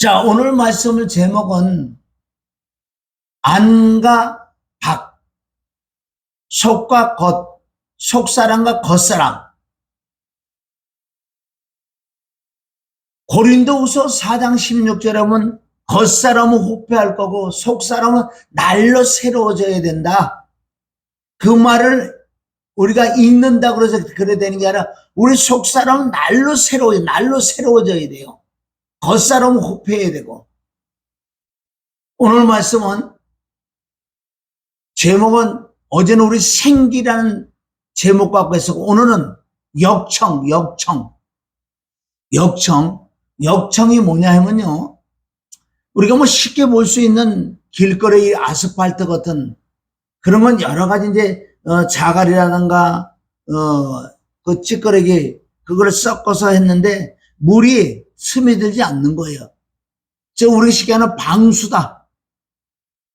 자, 오늘 말씀의 제목은 안과 밖, 속과 겉, 속사람과 겉사람. 고린도후서 4장 16절에 보면 겉사람은 후패할 거고 속사람은 날로 새로워져야 된다. 그 말을 우리가 읽는다고 그래서 그래야 되는 게 아니라 우리 속사람은 날로 새로워져야 돼요. 겉사람은 후패해야 되고. 오늘 말씀은 제목은 어제는 우리 생기라는 제목 갖고 했었고 오늘은 역청이 뭐냐 하면요. 우리가 뭐 쉽게 볼 수 있는 길거리 아스팔트 같은 그런 건 여러 가지 이제 자갈이라든가 그 찌끄레기 그걸 섞어서 했는데 물이 스며들지 않는 거예요. 저 우리 쉽게 하는 방수다.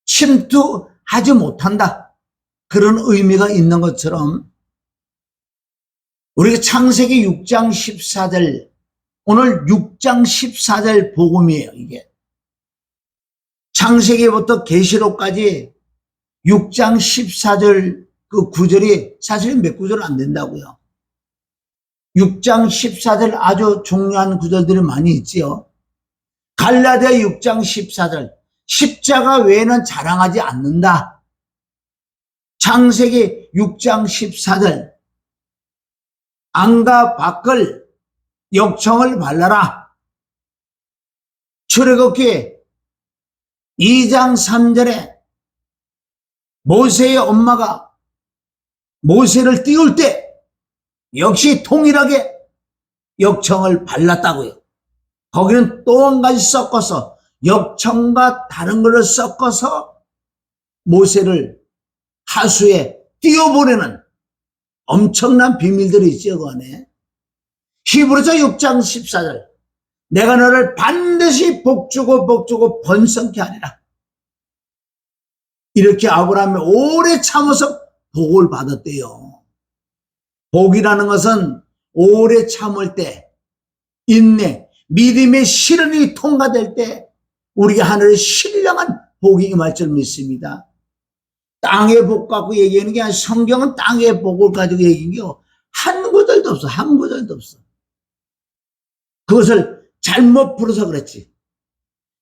침투하지 못한다. 그런 의미가 있는 것처럼 우리가 창세기 6장 14절 오늘 6장 14절 복음이에요. 이게 창세기부터 계시록까지 6장 14절 그 구절이 사실은 몇 구절 안 된다고요. 6장 14절 아주 중요한 구절들이 많이 있지요. 갈라디아 6장 14절 십자가 외에는 자랑하지 않는다. 창세기 6장 14절 안과 밖을 역청을 발라라. 출애굽기 2장 3절에 모세의 엄마가 모세를 띄울 때 역시 동일하게 역청을 발랐다고요. 거기는 또 한 가지 섞어서 역청과 다른 것을 섞어서 모세를 하수에 띄워보내는 엄청난 비밀들이 있죠. 그 안에 히브리서 6장 14절 내가 너를 반드시 복주고 번성케 하리라. 이렇게 아브라함이 오래 참아서 복을 받았대요. 복이라는 것은 오래 참을 때 인내, 믿음의 시련이 통과될 때 우리가 하늘의 신령한 복이 임할 줄 믿습니다. 땅의 복 갖고 얘기하는 게 아니라 성경은 땅의 복을 가지고 얘기한 게 한 구절도 없어. 한 구절도 없어. 그것을 잘못 풀어서 그랬지.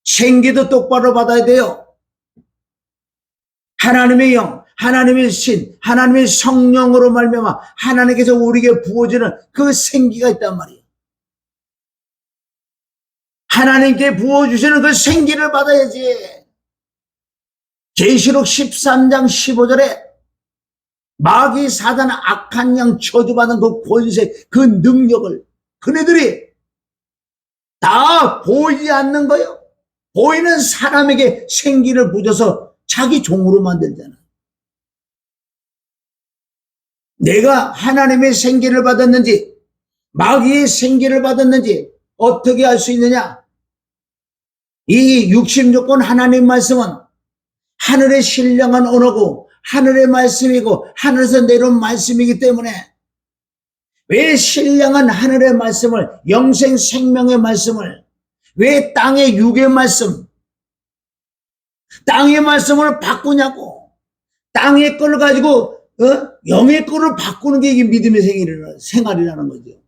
생기도 똑바로 받아야 돼요. 하나님의 영, 하나님의 신, 하나님의 성령으로 말미암아 하나님께서 우리에게 부어주는 그 생기가 있단 말이에요. 하나님께 부어주시는 그 생기를 받아야지. 계시록 13장 15절에 마귀 사단 악한 양 저주받은 그 권세, 그 능력을 그네들이 다 보이지 않는 거예요. 보이는 사람에게 생기를 부어서 자기 종으로 만들잖아. 내가 하나님의 생기를 받았는지 마귀의 생기를 받았는지 어떻게 알 수 있느냐? 이 66권 하나님 말씀은 하늘의 신령한 언어고 하늘의 말씀이고 하늘에서 내려온 말씀이기 때문에 왜 신령한 하늘의 말씀을 영생 생명의 말씀을 왜 땅의 육의 말씀 땅의 말씀을 바꾸냐고. 땅의 걸 가지고 영의 거를 바꾸는 게 이게 믿음의 생활이라는 거죠.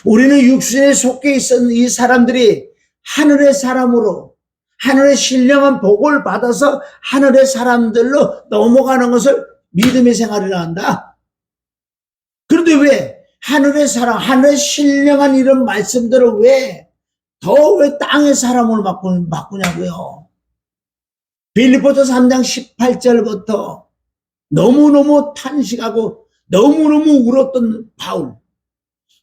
우리는 육신에 속해 있었는 이 사람들이 하늘의 사람으로 하늘의 신령한 복을 받아서 하늘의 사람들로 넘어가는 것을 믿음의 생활이라 한다. 그런데 왜 하늘의 사람, 하늘의 신령한 이런 말씀들을 왜 땅의 사람으로 바꾸냐고요. 빌립보서 3장 18절부터 너무너무 탄식하고 너무너무 울었던 바울.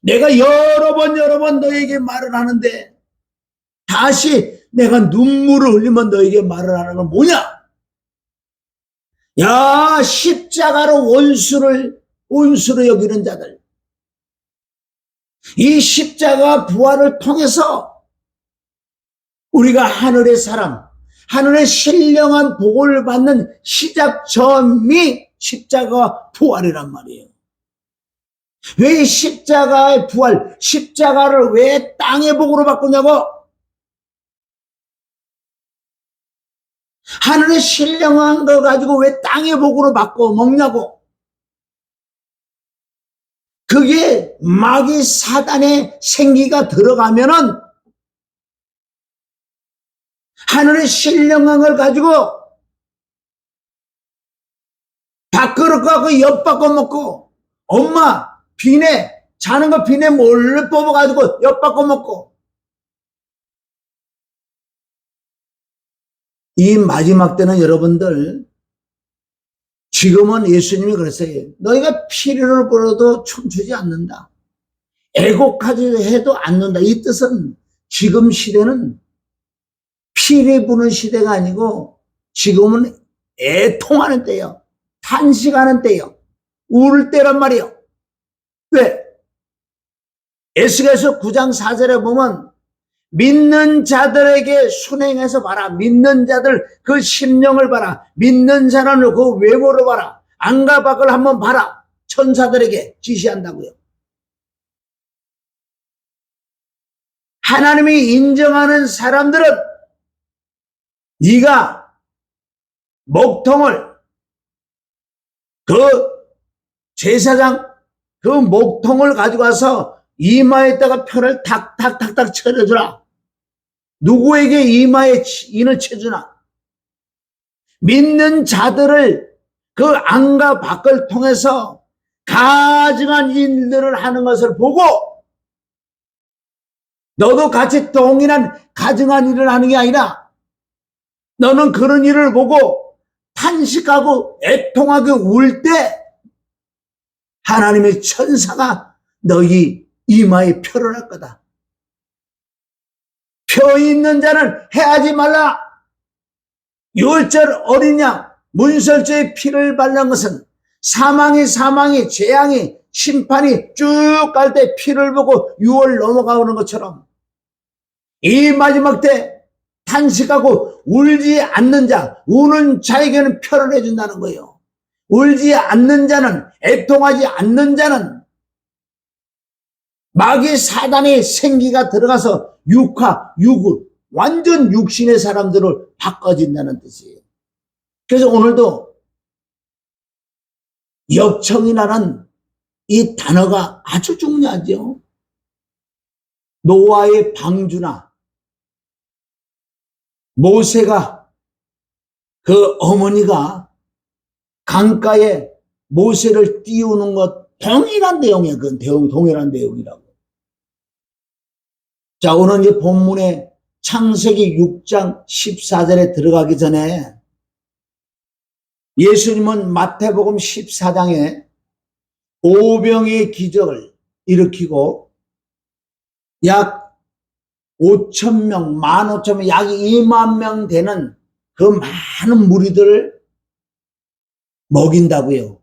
내가 여러 번 너에게 말을 하는데 다시 내가 눈물을 흘리면 너에게 말을 하는 건 뭐냐? 야, 십자가로 원수로 여기는 자들. 이 십자가 부활을 통해서 우리가 하늘의 사람, 하늘의 신령한 복을 받는 시작점이 십자가 부활이란 말이에요. 왜 십자가의 부활, 십자가를 왜 땅의 복으로 바꾸냐고? 하늘에 신령한 거 가지고 왜 땅의 복으로 바꿔 먹냐고. 그게 마귀 사단의 생기가 들어가면은 하늘의 신령한 걸 가지고 밥그릇 갖고 엿 바꿔 먹고, 엄마 비내 자는 거 비내 몰래 뽑아가지고 엿 바꿔 먹고. 이 마지막 때는 여러분들, 지금은 예수님이 그랬어요. 너희가 피를 불어도 춤추지 않는다. 애곡하지 해도 않는다. 이 뜻은 지금 시대는 피를 부는 시대가 아니고 지금은 애통하는 때요. 탄식하는 때요. 울 때란 말이요. 왜? 에스겔서 9장 4절에 보면 믿는 자들에게 순행해서 봐라. 믿는 자들 그 심령을 봐라. 믿는 자는 그 외모를 봐라. 안과 밖을 한번 봐라. 천사들에게 지시한다고요. 하나님이 인정하는 사람들은 네가 목통을, 그 제사장 그 목통을 가지고 와서 이마에다가 표를 탁탁탁탁 쳐주라. 누구에게 이마에 인을 쳐주나? 믿는 자들을 그 안과 밖을 통해서 가증한 일들을 하는 것을 보고 너도 같이 동일한 가증한 일을 하는 게 아니라 너는 그런 일을 보고 탄식하고 애통하게 울 때 하나님의 천사가 너희 이마에 표를 할 거다. 표 있는 자는 해하지 말라. 유월절 어린 양 문설주의 피를 바른 것은 사망이 재앙이 심판이 쭉 갈 때 피를 보고 6월 넘어가는 것처럼 이 마지막 때 탄식하고 울지 않는 자, 우는 자에게는 표를 해준다는 거예요. 울지 않는 자는, 애통하지 않는 자는 마귀 사단의 생기가 들어가서 육을 완전 육신의 사람들을 바꿔진다는 뜻이에요. 그래서 오늘도 역청이라는 이 단어가 아주 중요하죠. 노아의 방주나 모세가 그 어머니가 강가에 모세를 띄우는 것 동일한 내용이에요. 그건 동일한 내용이라고. 자, 오늘 이제 본문에 창세기 6장 14절에 들어가기 전에 예수님은 마태복음 14장에 오병의 기적을 일으키고 약 5,000명, 15,000명, 약 2만 명 되는 그 많은 무리들을 먹인다고요.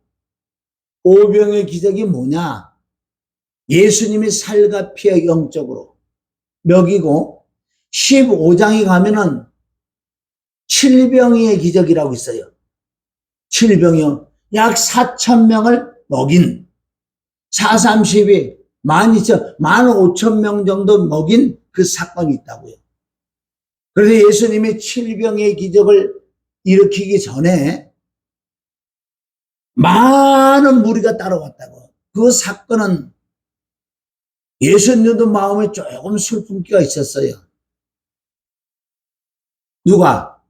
오병의 기적이 뭐냐? 예수님이 살과 피의 영적으로 먹이고 15장에 가면은 7병의 기적이라고 있어요. 7병이요. 약 4,000명을 먹인 432 15,000명 정도 먹인 그 사건이 있다고요. 그래서 예수님이 7병의 기적을 일으키기 전에 많은 무리가 따라왔다고. 그 사건은 예수님도 마음에 조금 슬픔기가 있었어요. 누가?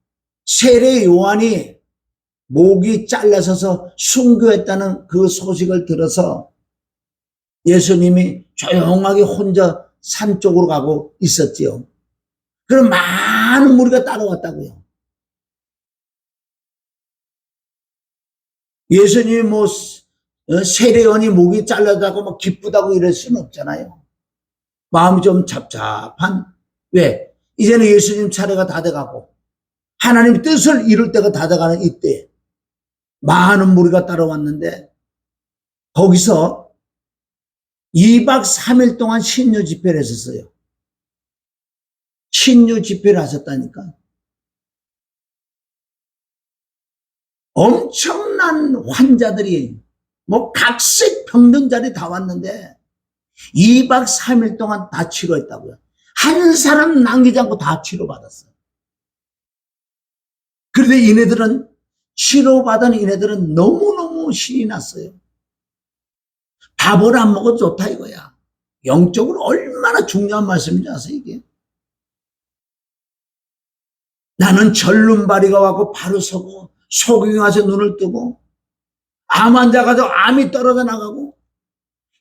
세례 요한이 목이 잘라서서 순교했다는 그 소식을 들어서 예수님이 조용하게 혼자 산 쪽으로 가고 있었지요. 그럼 많은 무리가 따라왔다고요. 예수님이 뭐 세례요한이 목이 잘라다고 막 기쁘다고 이럴 수는 없잖아요. 마음이 좀 잡잡한. 왜? 이제는 예수님 차례가 다 돼가고 하나님의 뜻을 이룰 때가 다 돼가는 이때 많은 무리가 따라왔는데 거기서 2박 3일 동안 신유 집회를 했었어요. 신유 집회를 하셨다니까. 엄청난 환자들이 뭐 각색 병든자들이 다 왔는데 2박 3일 동안 다 치료했다고요. 한 사람 남기지 않고 다 치료받았어요. 그런데 이네들은 치료받은 이네들은 너무너무 신이 났어요. 밥을 안 먹어도 좋다 이거야. 영적으로 얼마나 중요한 말씀인지 아세요 이게? 나는 절름발이가 와고 바로 서고 소경이 와서 눈을 뜨고 암 환자가 도 암이 떨어져 나가고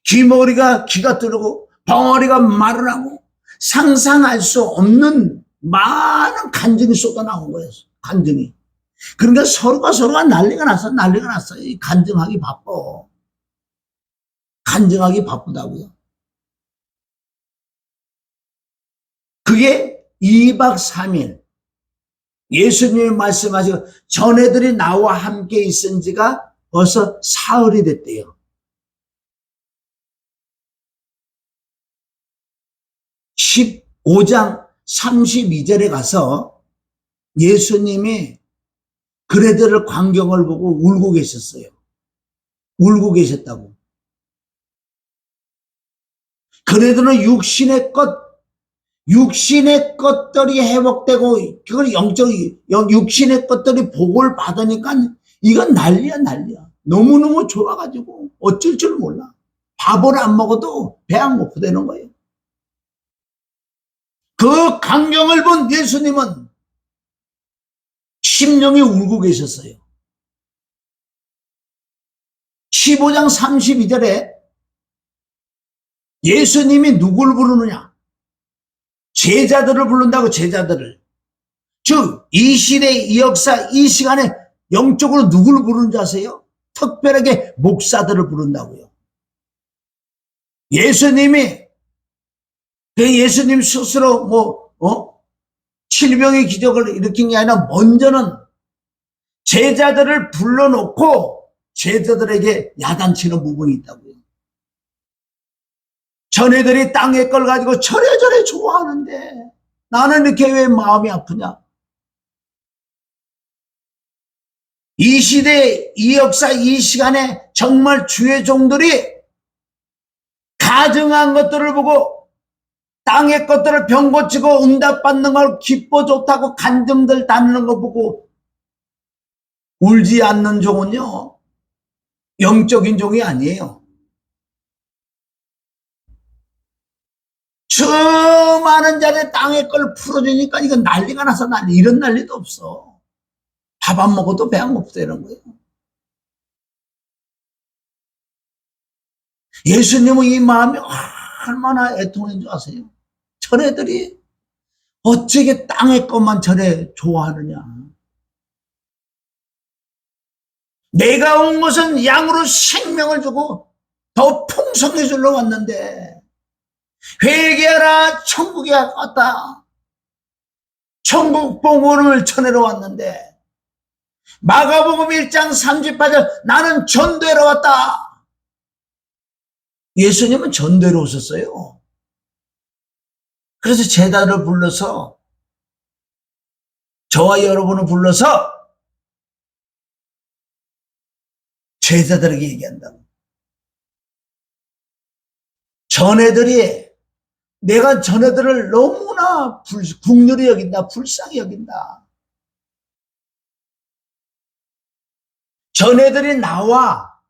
귀머리가 귀가 뚫리고 벙어리가 말을 하고 상상할 수 없는 많은 간증이 쏟아나온 거예요. 간증이. 그러니까 서로가 난리가 났어. 이 간증하기 바빠. 간증하기 바쁘다고요. 그게 2박 3일 예수님이 말씀하시고 전애들이 나와 함께 있은 지가 벌써 사흘이 됐대요. 15장 32절에 가서 예수님이 그네들을 광경을 보고 울고 계셨어요. 울고 계셨다고. 그네들은 육신의 것들이 회복되고 그걸 육신의 것들이 복을 받으니까 이건 난리야. 너무너무 좋아가지고 어쩔 줄 몰라. 밥을 안 먹어도 배 안 고프다는 거예요. 그 광경을 본 예수님은 심령이 울고 계셨어요. 15장 32절에 예수님이 누굴 부르느냐? 제자들을 부른다고. 제자들을. 즉 이 시대 이 역사 이 시간에 영적으로 누굴 부르는지 아세요? 특별하게 목사들을 부른다고요. 예수님이 예수님 스스로 칠병의 기적을 일으킨 게 아니라 먼저는 제자들을 불러놓고 제자들에게 야단치는 부분이 있다고요. 전애들이 땅의 걸 가지고 저래저래 좋아하는데 나는 이렇게 왜 마음이 아프냐? 이 시대, 이 역사, 이 시간에 정말 주의 종들이 가증한 것들을 보고 땅의 것들을 병 고치고 응답받는 걸 기뻐 좋다고 간증들 다니는 거 보고 울지 않는 종은요, 영적인 종이 아니에요. 수많은 자리 땅의 걸 풀어주니까 이건 난리가 나서 이런 난리도 없어. 밥 안 먹어도 배 안 고프다는 거예요. 예수님은 이 마음이 얼마나 애통인 줄 아세요? 저네들이 어찌게 땅의 것만 저래 좋아하느냐. 내가 온 것은 양으로 생명을 주고 더 풍성해 주러 왔는데 회개하라 천국에 왔다. 천국 복음을 전하러 왔는데 마가복음 1장 38절 나는 전도하러 왔다. 예수님은 전도하러 오셨어요. 그래서 제자들을 불러서 저와 여러분을 불러서 제자들에게 얘기한다고. 전애들이 내가 전애들을 너무나 국률이 여긴다. 불쌍히 여긴다. 전애들이 나와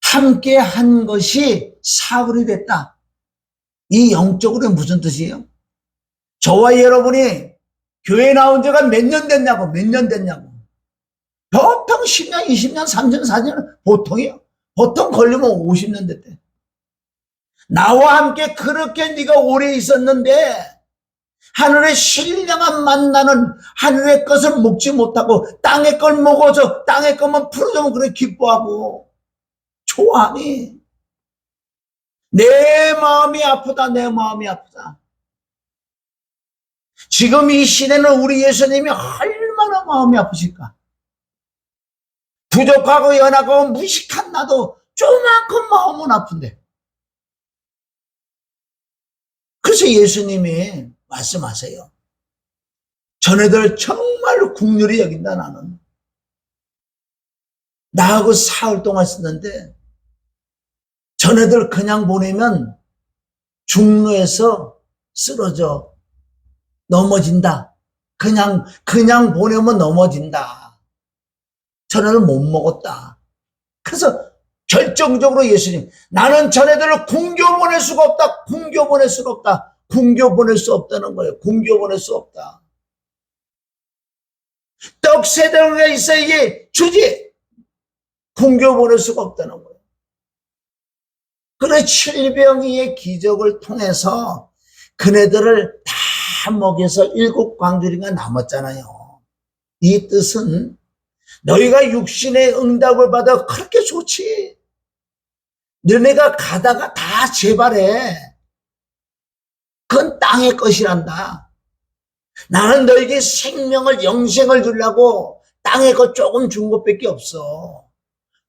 함께 한 것이 사흘이 됐다. 이 영적으로 무슨 뜻이에요? 저와 여러분이 교회 나온 지가 몇 년 됐냐고. 보통 10년, 20년, 30년, 40년 보통이요. 보통 걸리면 50년 됐대. 나와 함께 그렇게 네가 오래 있었는데 하늘의 신령한 만나는 하늘의 것을 먹지 못하고 땅의 걸 먹어서 땅의 것만 풀어주면 그래 기뻐하고 좋아하니 내 마음이 아프다. 내 마음이 아프다. 지금 이 시대는 우리 예수님이 얼마나 마음이 아프실까. 부족하고 연약하고 무식한 나도 조만큼 마음은 아픈데. 그래서 예수님이 말씀하세요. 전애들 정말로 국률이 여긴다. 나는 나하고 사흘 동안 있었는데 전애들 그냥 보내면 중로에서 쓰러져 넘어진다. 그냥 보내면 넘어진다. 저네를 못 먹었다. 그래서 결정적으로 예수님, 나는 저네들을 굶겨 보낼 수가 없다. 굶겨 보낼 수가 없다. 굶겨 보낼 수 없다는 거예요. 굶겨 보낼 수 없다. 떡 세 덩이가 있어야지 주지. 굶겨 보낼 수가 없다는 거예요. 그래 칠병이의 기적을 통해서 그네들을 다 먹여서 7광주리가 남았잖아요. 이 뜻은 너희가 육신의 응답을 받아 그렇게 좋지. 너네가 가다가 다 재발해. 그건 땅의 것이란다. 나는 너에게 생명을 영생을 주려고 땅에 거 조금 준 것밖에 없어.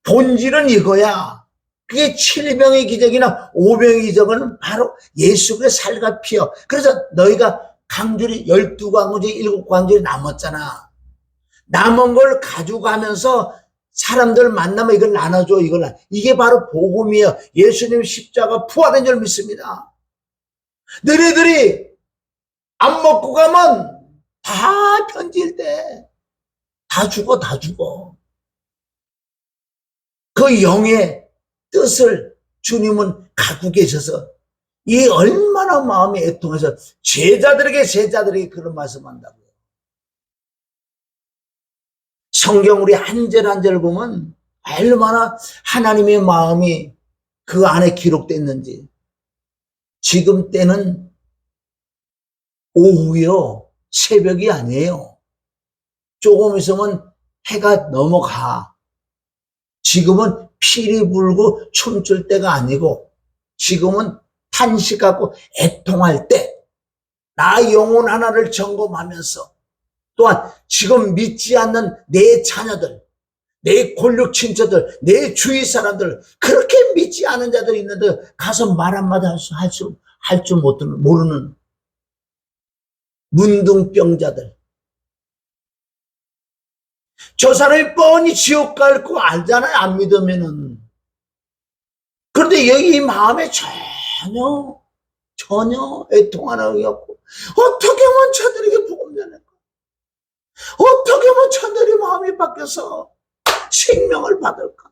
본질은 이거야. 그게 7병의 기적이나 5병의 기적은 바로 예수 그리스도의 살과 피요. 그래서 너희가 광주리 12광주리 7광주리 남았잖아. 남은 걸 가져가면서 사람들 만나면 이걸 나눠줘. 이게 바로 복음이에요. 예수님 십자가 부활한 줄 믿습니다. 너희들이 안 먹고 가면 다 편지일 때 다 죽어. 그 영의 뜻을 주님은 갖고 계셔서 이 얼마나 마음이 애통해서 제자들에게 그런 말씀한다고요. 성경 우리 한 절 한 절 보면 얼마나 하나님의 마음이 그 안에 기록됐는지. 지금 때는 오후요, 새벽이 아니에요. 조금 있으면 해가 넘어가. 지금은 피리 불고 춤출 때가 아니고 지금은 탄식 갖고 애통할 때, 나 영혼 하나를 점검하면서 또한 지금 믿지 않는 내 자녀들, 내 권력 친척들, 내 주위 사람들, 그렇게 믿지 않은 자들이 있는데 가서 말 한마디 할 줄 모르는 문둥병자들. 저 사람이 뻔히 지옥 갈 거 알잖아요. 안 믿으면은. 그런데 여기 마음에 전혀 애통하는 게 없고, 어떻게 하면 저들에게 복음 전할까? 어떻게 하면 저들의 마음이 바뀌어서 생명을 받을까?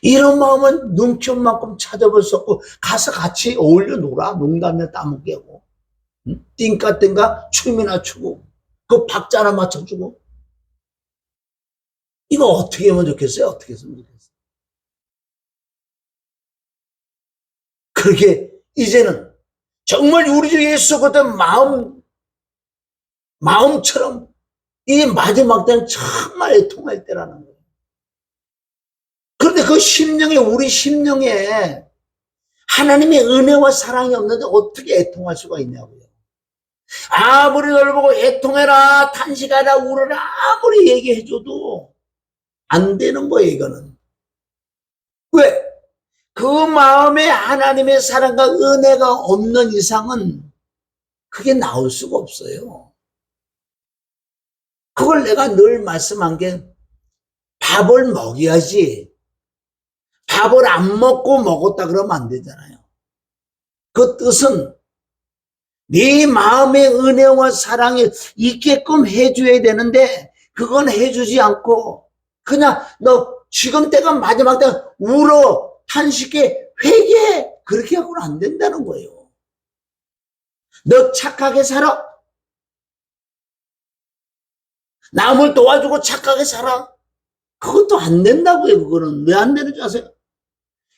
이런 마음은 눈치만큼 찾아볼 수 없고, 가서 같이 어울려 놀아. 농담이나 따먹게 하고, 띵까 춤이나 추고, 그 박자나 맞춰주고. 이거 어떻게 하면 좋겠어요? 어떻게 했으면 좋겠어요? 그렇게 이제는 정말 우리 주 예수 그리스도 마음처럼 이 마지막 때는 정말 애통할 때라는 거예요. 그런데 그 심령에, 우리 심령에 하나님의 은혜와 사랑이 없는데 어떻게 애통할 수가 있냐고요. 아무리 너를 보고 애통해라, 탄식하라, 울어라, 아무리 얘기해줘도 안 되는 거예요, 이거는. 왜? 그 마음에 하나님의 사랑과 은혜가 없는 이상은 그게 나올 수가 없어요. 그걸 내가 늘 말씀한 게, 밥을 먹여야지. 밥을 안 먹고 먹었다 그러면 안 되잖아요. 그 뜻은 네 마음의 은혜와 사랑이 있게끔 해줘야 되는데, 그건 해주지 않고 그냥 너 지금 때가 마지막 때가 울어, 탄식해, 회개해, 그렇게 하고는 안 된다는 거예요. 너 착하게 살아. 남을 도와주고 착하게 살아. 그것도 안 된다고요. 그거는 왜 안 되는지 아세요?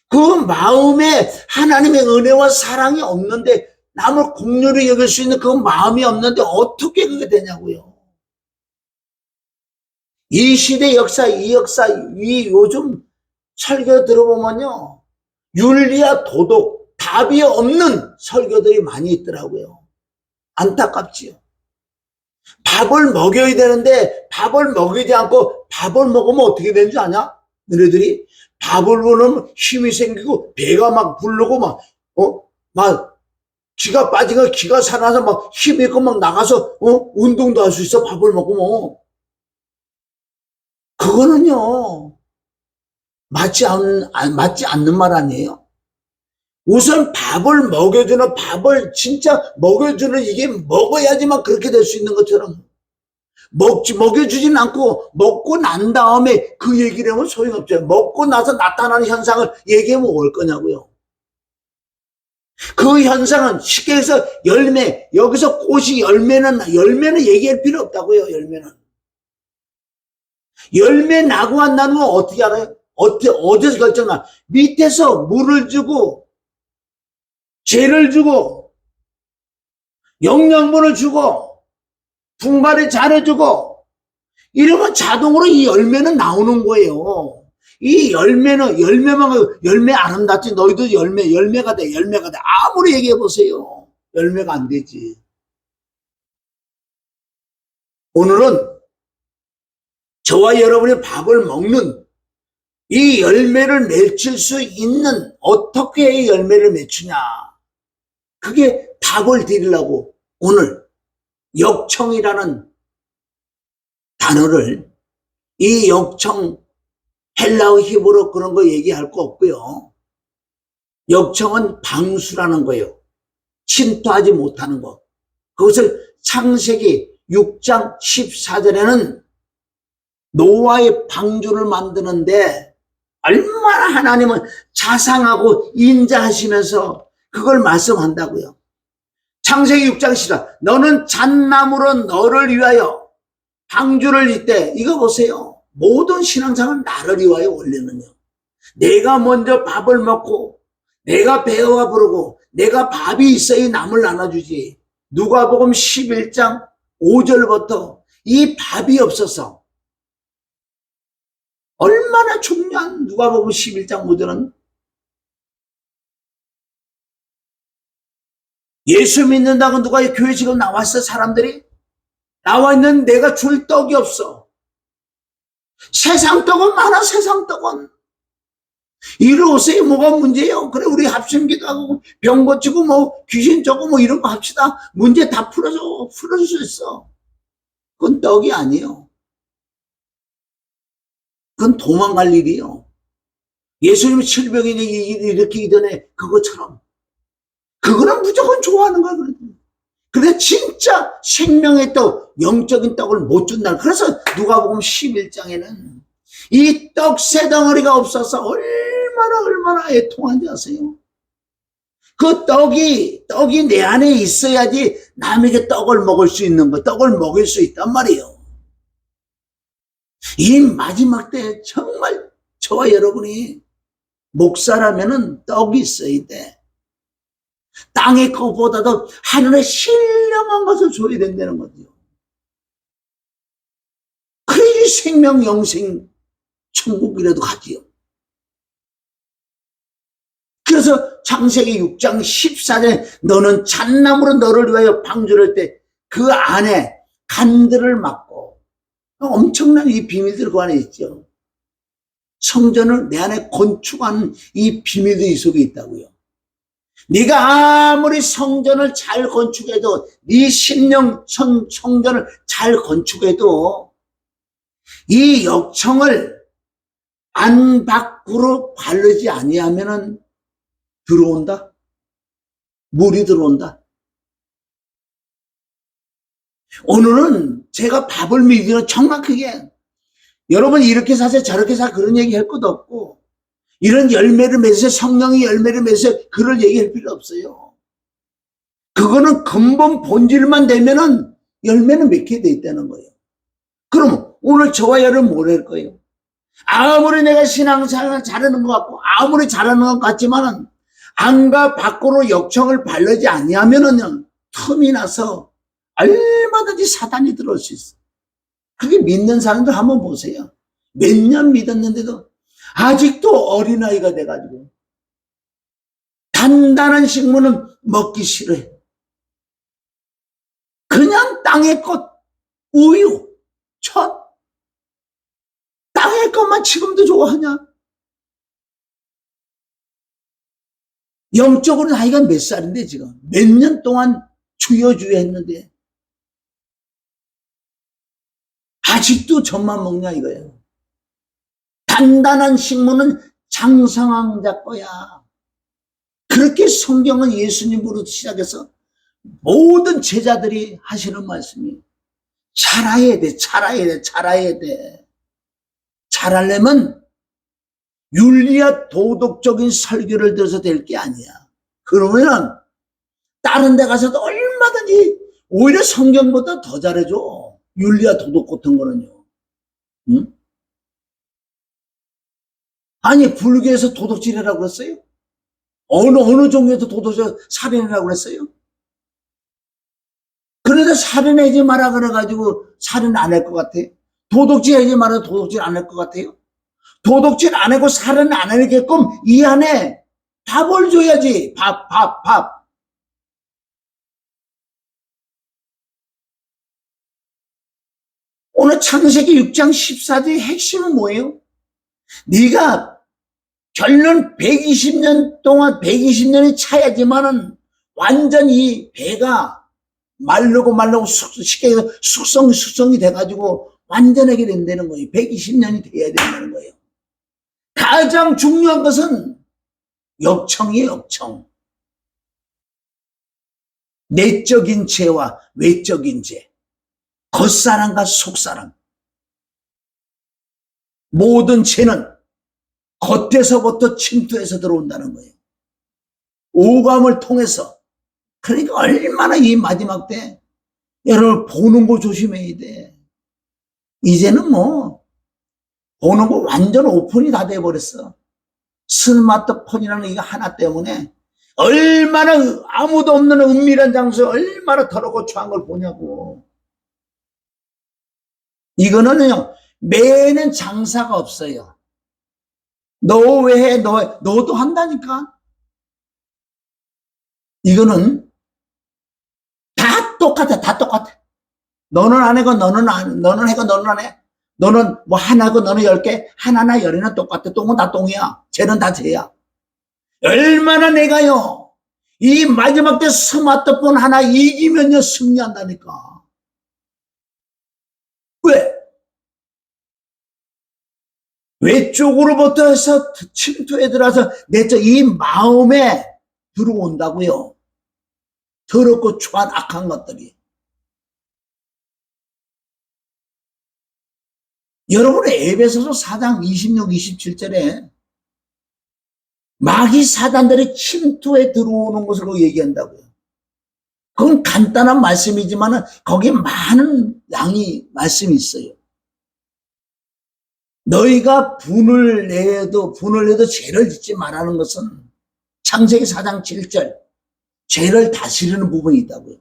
그 마음에 하나님의 은혜와 사랑이 없는데, 남을 긍휼히 여길 수 있는 그 마음이 없는데 어떻게 그게 되냐고요. 이 시대 역사, 이 요즘 설교 들어보면요, 윤리와 도덕, 답이 없는 설교들이 많이 있더라고요. 안타깝지요. 밥을 먹여야 되는데 밥을 먹이지 않고, 밥을 먹으면 어떻게 되는 줄 아냐? 너희들이 밥을 먹으면 힘이 생기고 배가 막 부르고 막 기가 빠지고 기가 살아서 막 힘이 있고 막 나가서 운동도 할 수 있어. 밥을 먹으면. 그거는요 맞지 않는 말 아니에요? 우선 밥을 진짜 먹여주는, 이게 먹어야지만 그렇게 될 수 있는 것처럼 먹여주진 않고, 먹고 난 다음에 그 얘기를 하면 소용없죠. 먹고 나서 나타나는 현상을 얘기하면 올 거냐고요. 그 현상은 쉽게 해서 열매, 여기서 꽃이 열매는 얘기할 필요 없다고요. 열매 나고 안 나는 건 어떻게 알아요? 어디서 결정나? 밑에서 물을 주고, 재를 주고, 영양분을 주고, 분갈이 잘해주고, 이러면 자동으로 이 열매는 나오는 거예요. 이 열매 아름답지. 너희도 열매가 돼. 아무리 얘기해 보세요. 열매가 안 되지. 오늘은 저와 여러분이 밥을 먹는 이 열매를 맺힐 수 있는, 어떻게 열매를 맺추냐. 그게 답을 드리려고 오늘 역청이라는 단어를, 이 역청, 헬라어 히브리어 그런 거 얘기할 거 없고요. 역청은 방수라는 거예요. 침투하지 못하는 거. 그것을 창세기 6장 14절에는 노아의 방주를 만드는데 얼마나 하나님은 자상하고 인자하시면서 그걸 말씀한다고요. 창세기 6장 14절, 너는 잣나무로 너를 위하여 방주를 잇되, 이거 보세요. 모든 신앙생활은 나를 위하여, 원래는요. 내가 먼저 밥을 먹고, 내가 배가 부르고, 내가 밥이 있어야 남을 나눠주지. 누가복음 11장 5절부터 이 밥이 없어서, 얼마나 중요한 누가복음 11장 5절은 예수 믿는다고 누가 교회 지금 나왔어? 사람들이 나와 있는 내가 줄 떡이 없어. 세상 떡은 많아. 세상 떡은 이리 오세요. 뭐가 문제예요? 그래, 우리 합심기도 하고 병 고치고 뭐 귀신 쫓고 뭐 이런 거 합시다. 문제 다 풀어줄 수 있어. 그건 떡이 아니에요. 그건 도망갈 일이에요. 예수님이 700인이 일으키기 전에 그것처럼, 그거는 무조건 좋아하는 거야. 그래, 진짜 생명의 떡, 영적인 떡을 못 준다. 그래서 누가복음 11장에는 이 떡 새 덩어리가 없어서 얼마나 애통한지 아세요? 그 떡이 내 안에 있어야지 남에게 떡을 먹을 수 있는 거, 떡을 먹일 수 있단 말이에요. 이 마지막 때 정말 저와 여러분이 목사라면은 떡이 있어야 돼. 땅의 것보다도 하늘의 신령한 것을 줘야 된다는 거죠. 그래야 생명, 영생, 천국이라도 가지요. 그래서 창세기 6장 14절에 너는 잣나무로 너를 위하여 방주를 할 때 그 안에 간들을 막고, 엄청난 이 비밀들 그 안에 있죠. 성전을 내 안에 건축하는 이 비밀들이 이 속에 있다고요. 네가 아무리 성전을 잘 건축해도, 네 심령 성전을 잘 건축해도 이 역청을 안 밖으로 바르지 아니하면은 들어온다. 물이 들어온다. 오늘은 제가 밥을 먹이는 정확하게, 여러분 이렇게 사세요 저렇게 사 그런 얘기 할 것도 없고, 이런 열매를 맺으세요, 성령의 열매를 맺으세요, 그럴 얘기할 필요 없어요. 그거는 근본 본질만 되면은 열매는 맺게 돼 있다는 거예요. 그럼 오늘 저와 여러분 뭐랄 거예요? 아무리 내가 신앙생활을 잘하는 것 같고, 아무리 잘하는 것 같지만은 안과 밖으로 역청을 바르지 아니하면은 틈이 나서 얼마든지 사단이 들어올 수 있어. 그게 믿는 사람들 한번 보세요. 몇 년 믿었는데도 아직도 어린아이가 돼가지고 단단한 식물은 먹기 싫어해. 그냥 땅의 꽃, 우유, 첫, 땅의 것만 지금도 좋아하냐? 영적으로 나이가 몇 살인데 지금 몇 년 동안 주여주여 했는데 아직도 젖만 먹냐 이거예요. 단단한 식물은 장성왕자 거야. 그렇게 성경은 예수님으로 시작해서 모든 제자들이 하시는 말씀이 잘해야 돼, 잘해야 돼, 잘해야 돼. 잘하려면 윤리와 도덕적인 설교를 들어서 될 게 아니야. 그러면은 다른 데 가서도 얼마든지 오히려 성경보다 더 잘해줘. 윤리와 도덕 같은 거는요. 응? 아니 불교에서 도덕질이라고 그랬어요? 어느 종교에서 도덕질 살인이라고 그랬어요? 그래도 살인하지 마라 그래가지고 살인 안 할 것 같아요? 도덕질 하지 마라 도덕질 안 할 것 같아요? 도덕질 안 하고 살인 안 하게끔 이 안에 밥을 줘야지. 밥. 오늘 창세기 6장 14절의 핵심은 뭐예요? 네가 결론 120년 동안 120년이 차야지만은 완전 이 배가 마르고 쉽게 해서 숙성이 돼가지고 완전하게 된다는 거예요. 120년이 돼야 된다는 거예요. 가장 중요한 것은 역청이에요. 역청. 내적인 죄와 외적인 죄, 겉사랑과 속사랑. 모든 죄는 겉에서부터 침투해서 들어온다는 거예요. 오감을 통해서. 그러니까 얼마나 이 마지막 때 여러분 보는 거 조심해야 돼. 이제는 뭐 보는 거 완전 오픈이 다 돼버렸어. 스마트폰이라는 이거 하나 때문에 얼마나 아무도 없는 은밀한 장소에 얼마나 더럽고 추한 걸 보냐고. 이거는요 매는 장사가 없어요. 너 왜 해? 너도 한다니까. 이거는 다 똑같아. 다 똑같아. 너는 안 해고 너는 해고 너는 안 해. 너는 뭐 하나고 너는 10개, 하나나 10이나 똑같아. 똥은 다 똥이야. 죄는 다 죄야. 얼마나 내가요 이 마지막 때 스마트폰 하나 이기면요 승리한다니까. 왜? 외쪽으로부터 해서 침투해 들어와서 내적 이 마음에 들어온다고요. 더럽고 추한 악한 것들이. 여러분의 에베소서 4장 26, 27절에 마귀 사단들이 침투해 들어오는 것을 얘기한다고요. 그건 간단한 말씀이지만 거기에 많은 양이 말씀이 있어요. 너희가 분을 내도 죄를 짓지 말라는 것은 창세기 4장 7절 죄를 다스리는 부분이 있다고요.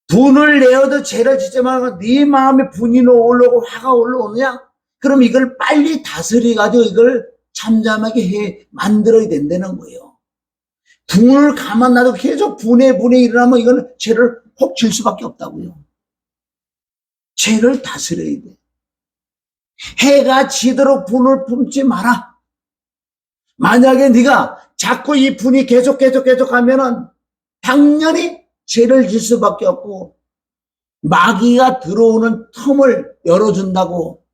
분을 내어도 죄를 짓지 말고 네 마음에 분이 올라오고 화가 올라오느냐? 그럼 이걸 빨리 다스려가지고 이걸 잠잠하게 만들어야 된다는 거예요. 분을 가만 놔도 계속 분에 일어나면 이건 죄를 혹 질 수밖에 없다고요. 죄를 다스려야 돼. 해가 지도록 분을 품지 마라. 만약에 네가 자꾸 이 분이 계속 하면은 당연히 죄를 질 수밖에 없고 마귀가 들어오는 틈을 열어준다고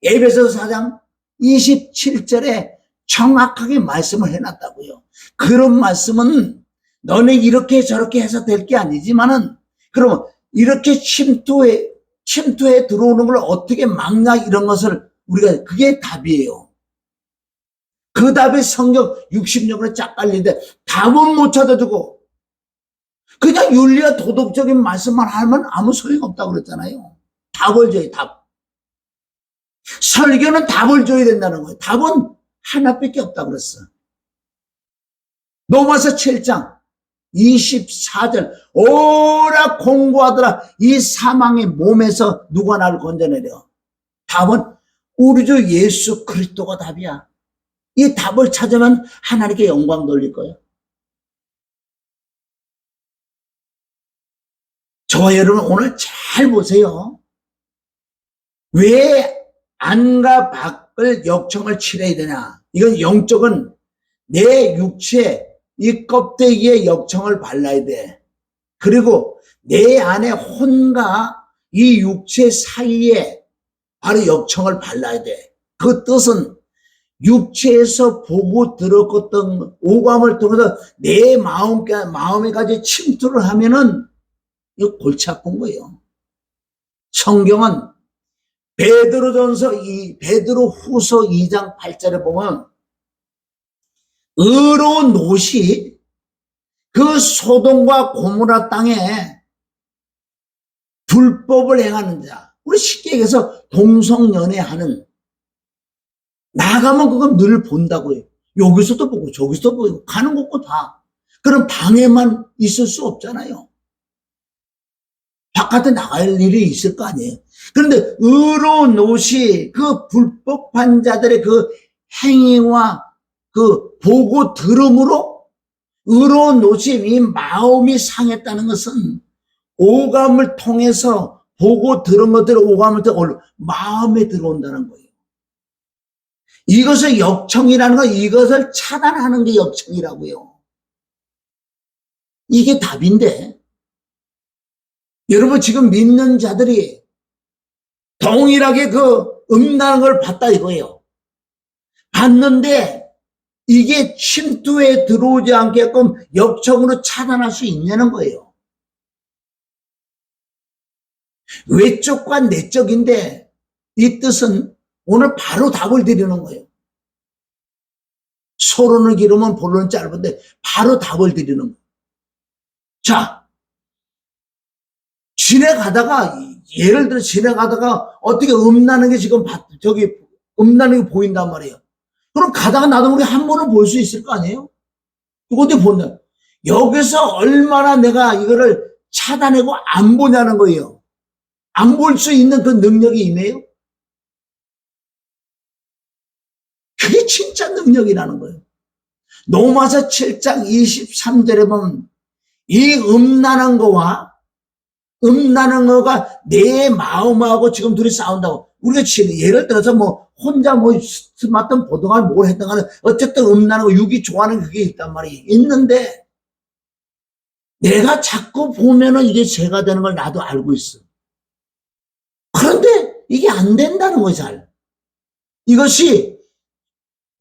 에베소서 4장 27절에 정확하게 말씀을 해놨다고요. 그런 말씀은 너네 이렇게 저렇게 해서 될 게 아니지만은 그러면 이렇게 침투해 들어오는 걸 어떻게 막냐 이런 것을 우리가 그게 답이에요. 그 답이 성경 60년으로 쫙 깔리는데 답은 못 찾아주고 그냥 윤리와 도덕적인 말씀만 하면 아무 소용없다고 그랬잖아요. 답을 줘야 답. 설교는 답을 줘야 된다는 거예요. 답은 하나밖에 없다고 그랬어. 로마서 7장 24절 오라 공고하더라 이 사망의 몸에서 누가 나를 건져내려. 답은 우리 주 예수 그리스도가 답이야. 이 답을 찾으면 하나님께 영광 돌릴 거예요. 저와 여러분 오늘 잘 보세요. 왜 안과 밖을 역청을 치러야 되냐. 이건 영적은 내 육체 이 껍데기에 역청을 발라야 돼. 그리고 내 안에 혼과 이 육체 사이에 바로 역청을 발라야 돼. 그 뜻은 육체에서 보고 들었던 오감을 통해서 내 마음에까지 침투를 하면은 이거 골치 아픈 거예요. 성경은 베드로후서 2장 8절에 보면 의로운 롯이 그 소돔과 고모라 땅에 불법을 행하는 자, 우리 쉽게 얘기해서 동성연애하는, 나가면 그건 늘 본다고요. 여기서도 보고 저기서도 보고 가는 곳고 다. 그럼 방에만 있을 수 없잖아요. 바깥에 나갈 일이 있을 거 아니에요. 그런데 의로운 롯이 그 불법한 자들의 그 행위와 그 보고 들음으로 의로운 롯이 이 마음이 상했다는 것은 오감을 통해서 보고 들은 것들을 오감을 통해서 마음에 들어온다는 거예요. 이것을 역청이라는 건 이것을 차단하는 게 역청이라고요. 이게 답인데, 여러분 지금 믿는 자들이 동일하게 그 음란한 걸 봤다 이거예요. 봤는데 이게 침투에 들어오지 않게끔 역청으로 차단할 수 있냐는 거예요. 외적과 내적인데 이 뜻은 오늘 바로 답을 드리는 거예요. 서론을 기르면 본론은 짧은데 바로 답을 드리는 거예요. 자, 지나가다가, 예를 들어 지나가다가 어떻게 음란한 게 지금 음란한 게 보인단 말이에요. 그럼 가다가 나도 모르게 한 번은 볼 수 있을 거 아니에요? 그것도 본다. 여기서 얼마나 내가 이거를 차단하고 안 보냐는 거예요. 안 볼 수 있는 그 능력이 있네요. 그게 진짜 능력이라는 거예요. 로마서 7장 23절에 보면 이 음란한 거가 내 마음하고 지금 둘이 싸운다고. 우리가 예를 들어서 뭐 혼자 뭐 스마트폰 보다가 뭘 했던 간에 어쨌든 음란한 거, 육이 좋아하는 그게 있단 말이에요. 있는데 내가 자꾸 보면은 이게 죄가 되는 걸 나도 알고 있어. 그런데 이게 안 된다는 거예요, 잘. 이것이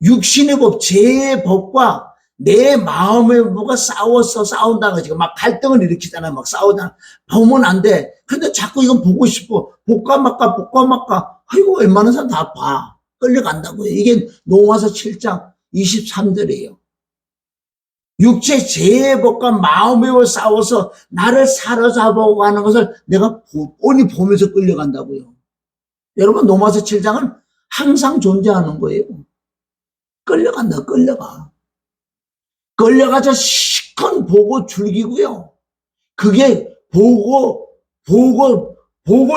육신의 법, 죄의 법과 내 마음의 뭐가 싸운다는 거지. 막 갈등을 일으키잖아요. 막 싸우잖아. 보면 안 돼. 근데 자꾸 이건 보고 싶어. 볼까 말까. 아이고, 웬만한 사람 다 봐. 끌려간다고요. 이게 로마서 7장 23절이에요. 육체 죄의 법과 마음의 법을 싸워서 나를 사로잡아오고 하는 것을 내가 뻔히 보면서 끌려간다고요. 여러분, 로마서 7장은 항상 존재하는 거예요. 끌려간다, 끌려가서 시컷 보고 즐기고요. 그게 보고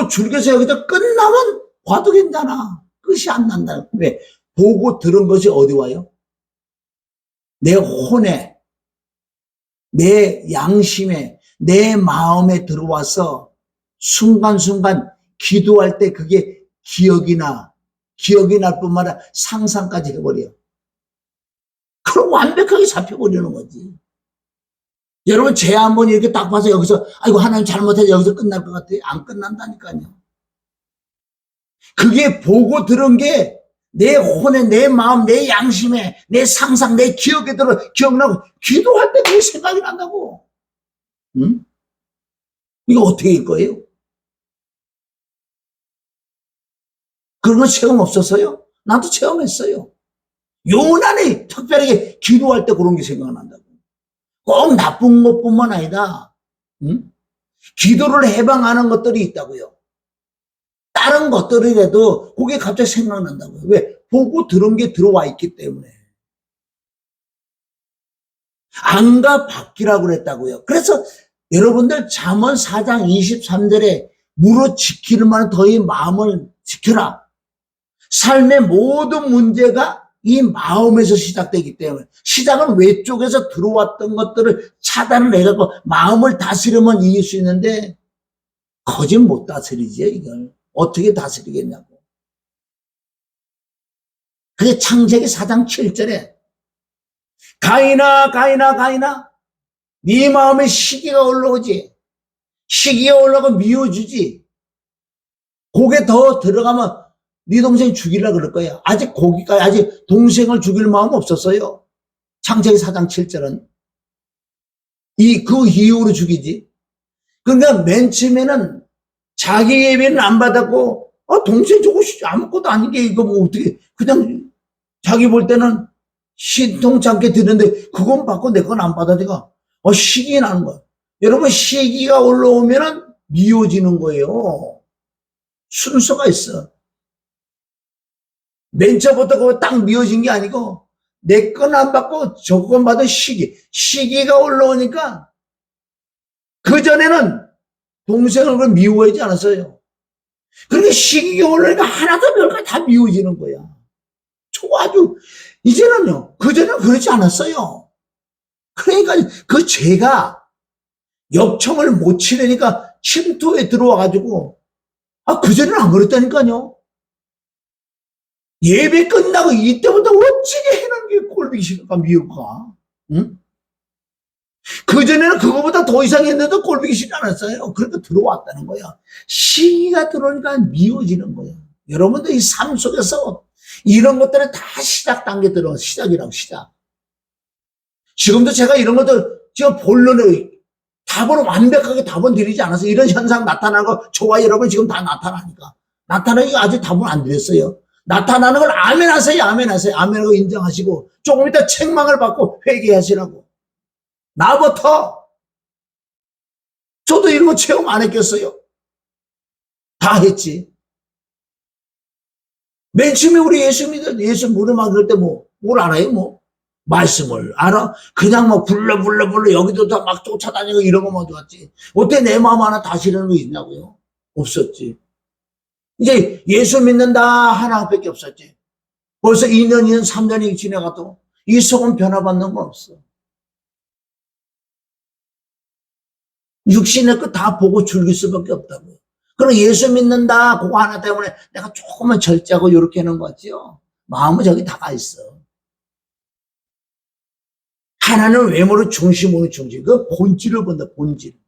즐겨서 여기서 끝나면 봐도 괜찮아. 끝이 안 난다. 왜? 보고 들은 것이 어디 와요? 내 혼에, 내 양심에, 내 마음에 들어와서 순간순간 기도할 때 그게 기억이 날 뿐만 아니라 상상까지 해버려. 그럼 완벽하게 잡혀버리는 거지. 여러분, 죄 한번 이렇게 딱 봐서 여기서, 아이고, 하나님 잘못해서 여기서 끝날 것 같아요. 안 끝난다니까요. 그게 보고 들은 게 내 혼에, 내 마음, 내 양심에, 내 상상, 내 기억에 기억나고, 기도할 때 그게 생각이 난다고. 응? 이거 어떻게 할 거예요? 그런 거 체험 없었어요? 나도 체험했어요. 요난히 특별하게 기도할 때 그런 게 생각난다고. 꼭 나쁜 것뿐만 아니라 기도를 해방하는 것들이 있다고요. 다른 것들이라도 그게 갑자기 생각난다고요. 왜? 보고 들은 게 들어와 있기 때문에. 안과 밖이라고 그랬다고요. 그래서 여러분들 잠언 4장 23절에 무릇 지키는 만은 너희 마음을 지켜라. 삶의 모든 문제가 이 마음에서 시작되기 때문에, 시작은 외쪽에서 들어왔던 것들을 차단을 해갖고 마음을 다스리면 이길 수 있는데 거짓 못 다스리지. 이걸 어떻게 다스리겠냐고. 그게 창세기 4장 7절에 가인아 네 마음에 시기가 올라오지. 시기가 올라오고 미워주지. 그게 더 들어가면 네 동생 죽이려 그럴 거야. 아직 거기까지, 아직 동생을 죽일 마음 없었어요. 창세기 4장 7절은. 그 이후로 죽이지. 그러니까 맨 처음에는 자기 예배는 안 받았고, 동생 저거 아무것도 아닌 게 이거 뭐 어떻게, 그냥 자기 볼 때는 신통찮게 드는데, 그건 받고 내 건 안 받아니까, 시기 나는 거야. 여러분, 시기가 올라오면은 미워지는 거예요. 순서가 있어. 맨 처음부터 그거 딱 미워진 게 아니고, 내 건 안 받고 저건 받은 시기가 올라오니까, 그전에는 동생을 미워하지 않았어요. 그러니까 시기가 올라오니까 하나도 별거 다 미워지는 거야. 아주, 이제는요, 그전에는 그렇지 않았어요. 그러니까 그 죄가 역청을 못 치려니까 침투에 들어와가지고, 그전에는 안 그랬다니까요. 예배 끝나고 이때부터 어찌게 해놓은 게 꼴보기 싫을까, 미울까? 응? 그전에는 그거보다 더 이상 했는데도 꼴보기 싫지 않았어요. 그러니까 들어왔다는 거야. 시기가 들어오니까 미워지는 거야. 여러분들 이 삶 속에서 이런 것들은 다 시작 단계 들어가, 시작이라고, 시작. 지금도 제가 이런 것들, 제가 본론에 답으로 완벽하게 답은 드리지 않아서 이런 현상 나타나고, 저와 여러분 지금 다 나타나니까. 나타나기가 아직 답은 안 드렸어요. 나타나는 걸 아멘하세요, 아멘하세요. 아멘하고 인정하시고, 조금 이따 책망을 받고 회개하시라고. 나부터. 저도 이런 거 체험 안 했겠어요? 다 했지. 맨 처음에 우리 예수 무릎만 그럴 때 뭘 알아요, 뭐? 말씀을 알아? 그냥 불러 여기도 다 막 쫓아다니고 이런 것만 좋았지. 어때 내 마음 하나 다스리는 거 있냐고요? 없었지. 이제 예수 믿는다 하나밖에 없었지. 벌써 2년, 3년이 지나가도 이 속은 변화받는 거 없어. 육신의 거 다 보고 즐길 수밖에 없다고요. 그럼 예수 믿는다 그거 하나 때문에 내가 조금만 절제하고 이렇게 하는 거 같지요? 마음은 저기 다가 있어. 하나는 외모로 중심으로 중심. 그 본질을 본다, 본질.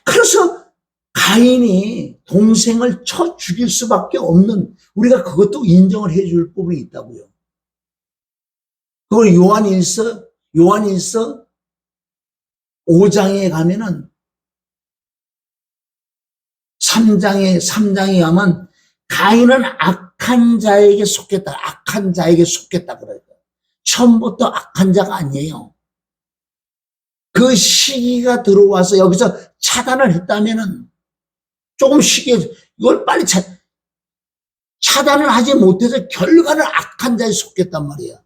그래서 가인이 동생을 쳐 죽일 수밖에 없는, 우리가 그것도 인정을 해줄 부분이 있다고요. 그걸 요한일서 5장에 가면은 3장에 가면 가인은 악한 자에게 속했다. 악한 자에게 속했다 그래요. 처음부터 악한 자가 아니에요. 그 시기가 들어와서 여기서 차단을 했다면은 조금 이걸 빨리 차단을 하지 못해서 결과는 악한 자에 속했단 말이야.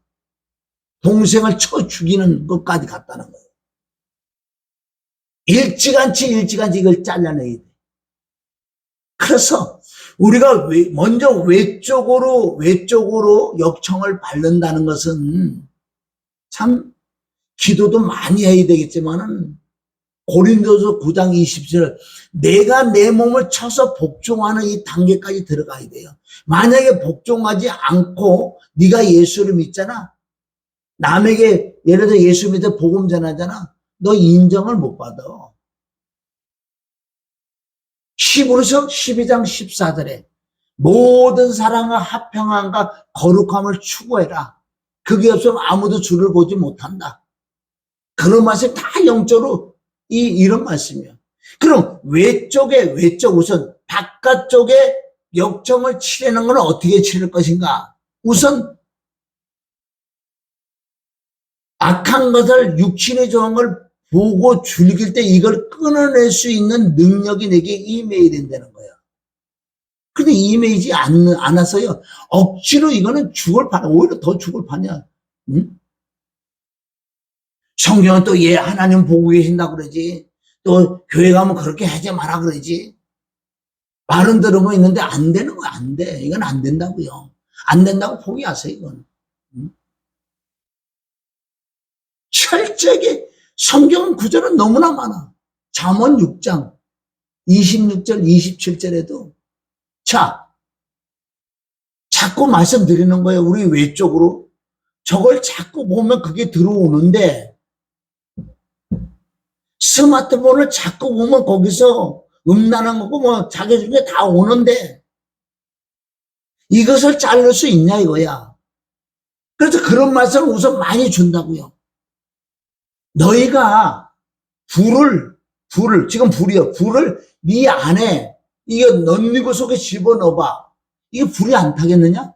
동생을 쳐 죽이는 것까지 갔다는 거예요. 일찌감치 이걸 잘라내야 돼. 그래서 우리가 먼저 외적으로 역청을 바른다는 것은 참 기도도 많이 해야 되겠지만은 고린도서 9장 20절 내가 내 몸을 쳐서 복종하는 이 단계까지 들어가야 돼요. 만약에 복종하지 않고 네가 예수를 믿잖아. 남에게 예를 들어 예수 믿어 복음 전하잖아. 너 인정을 못 받아. 히브리서 12장 14절에 모든 사랑과 합평함과 거룩함을 추구해라. 그게 없으면 아무도 주를 보지 못한다. 그런 말씀 다 영적으로 이런 말씀이야. 그럼 외적 우선 바깥쪽에 역정을 치려는 건 어떻게 치를 것인가? 우선 악한 것을 육신의 좋은 걸 보고 즐길 때 이걸 끊어낼 수 있는 능력이 내게 임해야 된다는 거야. 근데 임해이지 않아서요. 억지로 이거는 죽을 판, 오히려 더 죽을 판이야. 응? 성경은 또 하나님 보고 계신다고 그러지. 또 교회 가면 그렇게 하지 마라 그러지. 말은 들으면 있는데 안 되는 거야. 안 돼. 이건 안 된다고요. 안 된다고 포기하세요. 이건. 응? 철저하게 성경 구절은 너무나 많아. 잠언 6장 26절 27절에도 자꾸 말씀드리는 거예요. 우리 외적으로 저걸 자꾸 보면 그게 들어오는데 스마트폰을 자꾸 보면 거기서 음란한 거고 뭐 자기 중에 다 오는데 이것을 자를 수 있냐 이거야. 그래서 그런 말씀을 우선 많이 준다고요. 너희가 불을 지금 불이요. 불을 네 안에 이거 넌니고 속에 집어넣어봐. 이게 불이 안 타겠느냐?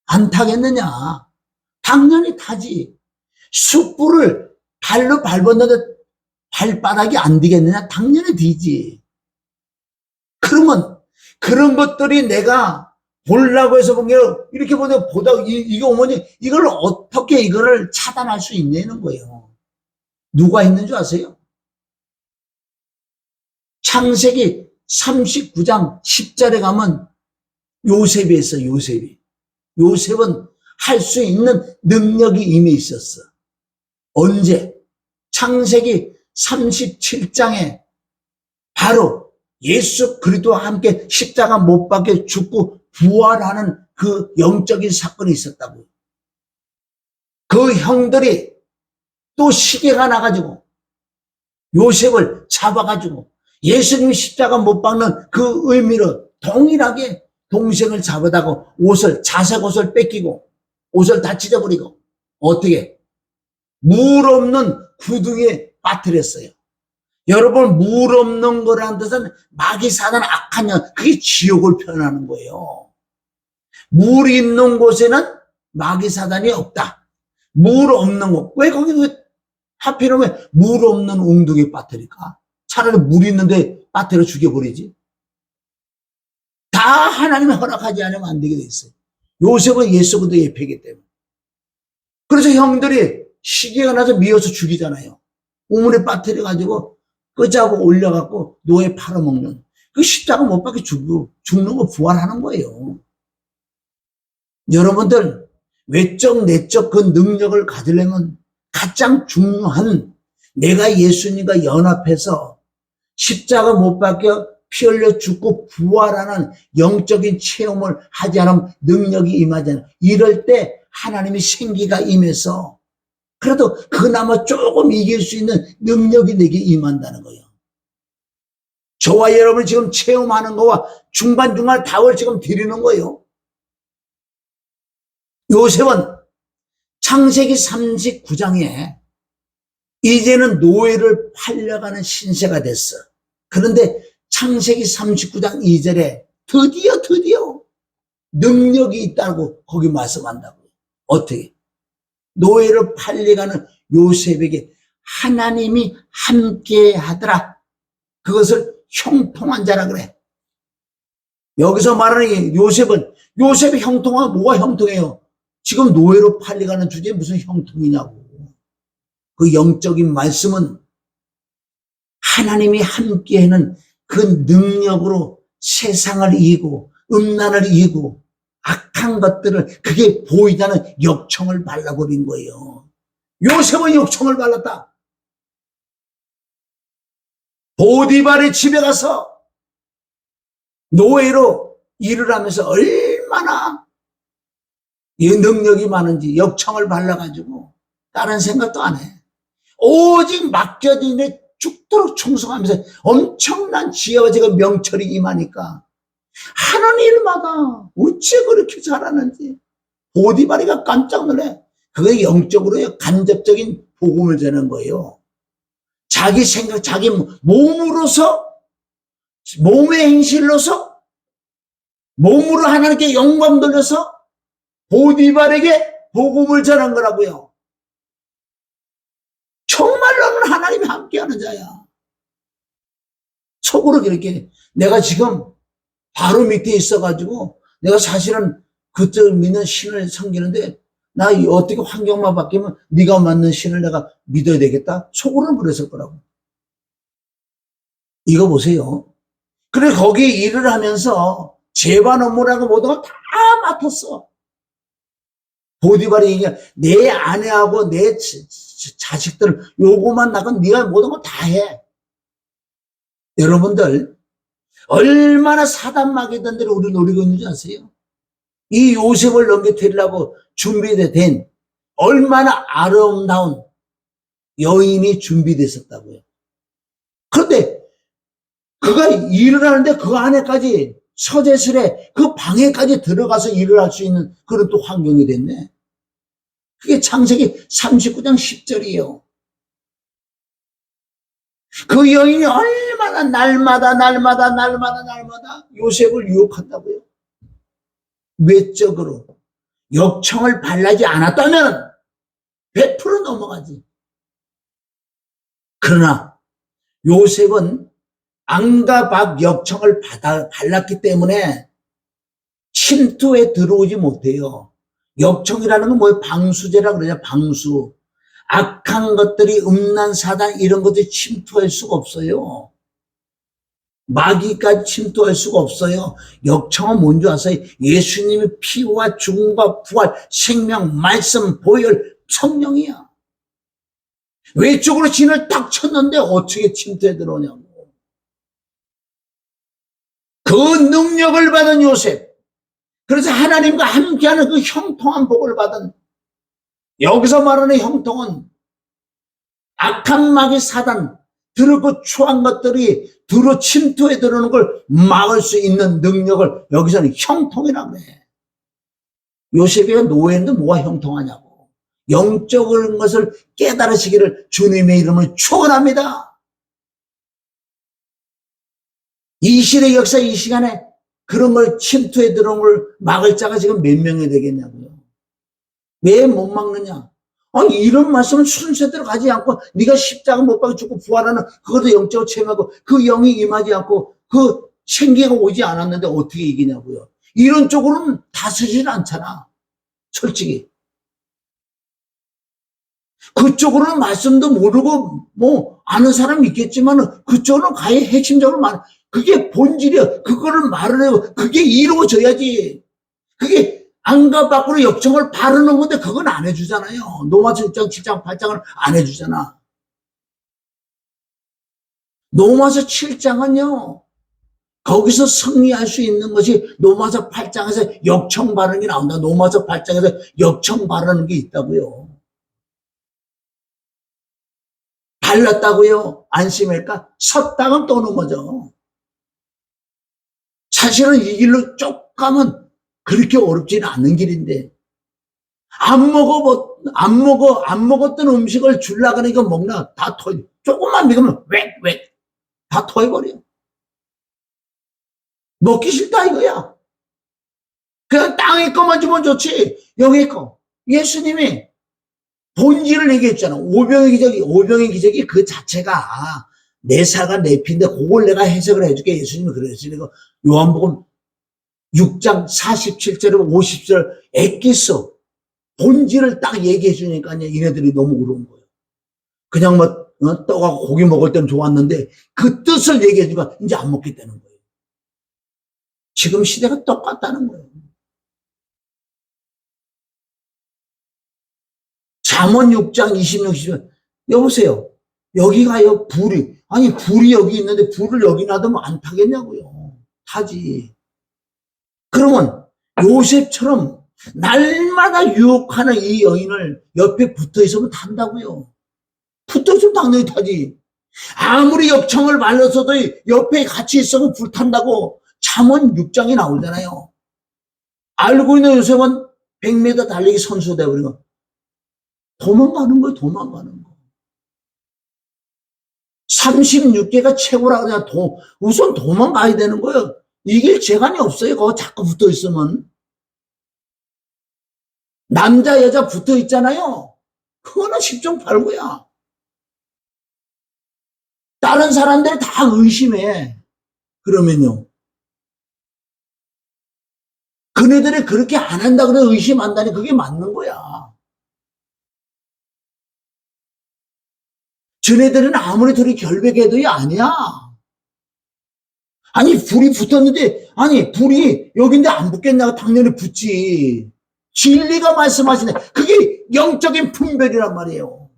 안 타겠느냐? 당연히 타지. 숯불을 발로 밟았는데 발바닥이 안 되겠느냐? 당연히 되지. 그러면 그런 것들이 내가 보려고 해서 본 게 이렇게 보다 이거 어머니 이걸 어떻게 이거를 차단할 수 있냐는 거예요. 누가 있는 줄 아세요? 창세기 39장 10절에 가면 요셉이 있어. 요셉은 할 수 있는 능력이 이미 있었어. 언제? 창세기 37장에 바로 예수 그리스도와 함께 십자가 못 박혀 죽고 부활하는 그 영적인 사건이 있었다고요. 그 형들이 또 시계가 나가지고 요셉을 잡아가지고 예수님이 십자가 못 박는 그 의미로 동일하게 동생을 잡아다고 자색 옷을 뺏기고 옷을 다 찢어버리고 어떻게 물 없는 구덩이에 빠뜨렸어요. 여러분 물 없는 거라는 뜻은 마귀 사단 악한 년 그게 지옥을 표현하는 거예요. 물이 있는 곳에는 마귀 사단이 없다. 물 없는 곳. 왜 거기 하필이면 물 없는 웅덩이에 빠뜨릴까? 차라리 물 있는데 빠뜨려 죽여버리지. 다 하나님이 허락하지 않으면 안 되게 돼 있어요. 요셉은 예수 그리스도 예표이기 때문에. 그래서 형들이 시기가 나서 미워서 죽이잖아요. 우물에 빠뜨려가지고 끄자고 올려갖고 노예 팔아먹는. 그 십자가 못 박혀 죽는 거 부활하는 거예요. 여러분들 외적 내적 그 능력을 가지려면 가장 중요한 내가 예수님과 연합해서 십자가 못 박혀 피 흘려 죽고 부활하는 영적인 체험을 하지 않으면 능력이 임하지 않아요. 이럴 때 하나님의 생기가 임해서 그래도 그나마 조금 이길 수 있는 능력이 내게 임한다는 거예요. 저와 여러분이 지금 체험하는 거와 중간중간 답을 지금 드리는 거예요. 요셉은 창세기 39장에 이제는 노예를 팔려가는 신세가 됐어. 그런데 창세기 39장 2절에 드디어 능력이 있다고 거기 말씀한다고요. 어떻게? 노예를 팔려가는 요셉에게 하나님이 함께 하더라. 그것을 형통한 자라 그래. 여기서 말하는 요셉이 형통하면 뭐가 형통해요? 지금 노예로 팔려가는 주제에 무슨 형통이냐고. 그 영적인 말씀은 하나님이 함께하는 그 능력으로 세상을 이기고 음란을 이기고 악한 것들을 그게 보이자는 역청을 발라버린 거예요. 요셉은 역청을 발랐다. 보디발의 집에 가서 노예로 일을 하면서 얼마나 이 능력이 많은지 역청을 발라가지고 다른 생각도 안 해. 오직 맡겨진 데 죽도록 충성하면서 엄청난 지혜와 제가 명철이 임하니까 하는 일마다 어째 그렇게 잘하는지 보디발이가 깜짝 놀래. 그게 영적으로 간접적인 복음을 전하는 거예요. 자기 생각, 자기 몸으로서 몸의 행실로서 몸으로 하나님께 영광 돌려서 보디발에게 복음을 전한 거라고요. 정말로는 하나님이 함께하는 자야. 속으로 그렇게 내가 지금 바로 밑에 있어가지고 내가 사실은 그쪽 믿는 신을 섬기는데 나 어떻게 환경만 바뀌면 네가 맞는 신을 내가 믿어야 되겠다? 속으로는 그랬을 거라고. 이거 보세요. 그래 거기 일을 하면서 제반 업무라고 모든 걸 다 맡았어. 보디발이 얘기해 내 아내하고 내 자식들 요거만 나가면 네가 모든 거 다 해. 여러분들 얼마나 사단 마귀단들이 우리 노리고 있는지 아세요? 이 요셉을 넘겨뜨리려고 준비된 얼마나 아름다운 여인이 준비됐었다고요. 그런데 그가 일을 하는데 그 안에까지 서재실에 그 방에까지 들어가서 일을 할 수 있는 그런 또 환경이 됐네. 그게 창세기 39장 10절이에요. 그 여인이 얼마나 날마다 요셉을 유혹한다고요. 외적으로 역청을 발라지 않았다면 100% 넘어가지. 그러나 요셉은 안과 박 역청을 발랐기 때문에 침투에 들어오지 못해요. 역청이라는 건 뭐예요? 방수제라 그러냐, 방수. 악한 것들이 음란 사단 이런 것들이 침투할 수가 없어요. 마귀까지 침투할 수가 없어요. 역청은 뭔지 아세요? 예수님의 피와 죽음과 부활, 생명, 말씀, 보혈, 성령이야. 외쪽으로 진을 딱 쳤는데 어떻게 침투에 들어오냐고. 그 능력을 받은 요셉. 그래서 하나님과 함께하는 그 형통한 복을 받은, 여기서 말하는 형통은 악한 마귀 사단, 들고 추한 것들이 들어 침투에 들어오는 걸 막을 수 있는 능력을 여기서는 형통이라고 그래. 요셉이가 노예인데 뭐가 형통하냐고. 영적인 것을 깨달으시기를 주님의 이름을 축원합니다. 이 시대 역사, 이 시간에 그런 걸 침투에 들어온 걸 막을 자가 지금 몇 명이 되겠냐고요. 왜 못 막느냐? 아니, 이런 말씀은 순서대로 가지 않고 네가 십자가 못 박아 죽고 부활하는 그것도 영적으로 체험하고 그 영이 임하지 않고 그 생기가 오지 않았는데 어떻게 이기냐고요. 이런 쪽으로는 다스리진 않잖아. 솔직히. 그쪽으로는 말씀도 모르고 뭐 아는 사람이 있겠지만 그쪽으로는 가히 핵심적으로 그게 본질이야. 그거를 말을 해요. 그게 이루어져야지. 그게 안과 밖으로 역청을 바르는 건데 그건 안 해주잖아요. 로마서 6장 7장 8장을 안 해주잖아. 로마서 7장은요. 거기서 승리할 수 있는 것이 로마서 8장에서 역청 바르는 게 나온다. 로마서 8장에서 역청 바르는 게 있다고요. 발랐다고요? 안심할까? 섰다간 또 넘어져. 사실은 이 길로 쭉 가면 그렇게 어렵지는 않은 길인데, 안 먹었던 음식을 주려고 하니까 먹나? 다 조금만 먹으면 다 토해버려. 먹기 싫다 이거야. 그냥 땅에 거만 주면 좋지. 여기 거. 예수님이 본질을 얘기했잖아. 오병의 기적이 그 자체가 내 살과 내 피인데 그걸 내가 해석을 해줄게. 예수님이 그랬으니까 요한복음 6장 47절에 50절 엑기스 본질을 딱 얘기해 주니까 얘네들이 너무 어려운 거예요. 그냥 뭐 떡하고 고기 먹을 때는 좋았는데 그 뜻을 얘기해 주니까 이제 안 먹겠다는 거예요. 지금 시대가 똑같다는 거예요. 잠언 6장 26, 27. 여보세요. 여기가요, 불이 여기 있는데 불을 여기 놔두면 안 타겠냐고요. 타지. 그러면 요셉처럼 날마다 유혹하는 이 여인을 옆에 붙어 있으면 탄다고요. 붙어 있으면 당연히 타지. 아무리 역청을 말렸어도 옆에 같이 있으면 불탄다고 잠언 6장이 나오잖아요. 알고 있는 요셉은 100m 달리기 선수 되어버리고 도망가는 거예요. 도망가는 거. 36개가 최고라 그냥 우선 도망가야 되는 거예요. 이길 재간이 없어요. 그거 자꾸 붙어 있으면. 남자 여자 붙어 있잖아요. 그거는 10종 8구야. 다른 사람들이 다 의심해. 그러면요. 그네들이 그렇게 안 한다 그래 의심한다니 그게 맞는 거야. 저네들은 아무리 둘이 결백해도이 아니야. 아니 불이 붙었는데 아니 불이 여긴데 안 붙겠냐고 당연히 붙지. 진리가 말씀하시네. 그게 영적인 분별이란 말이에요.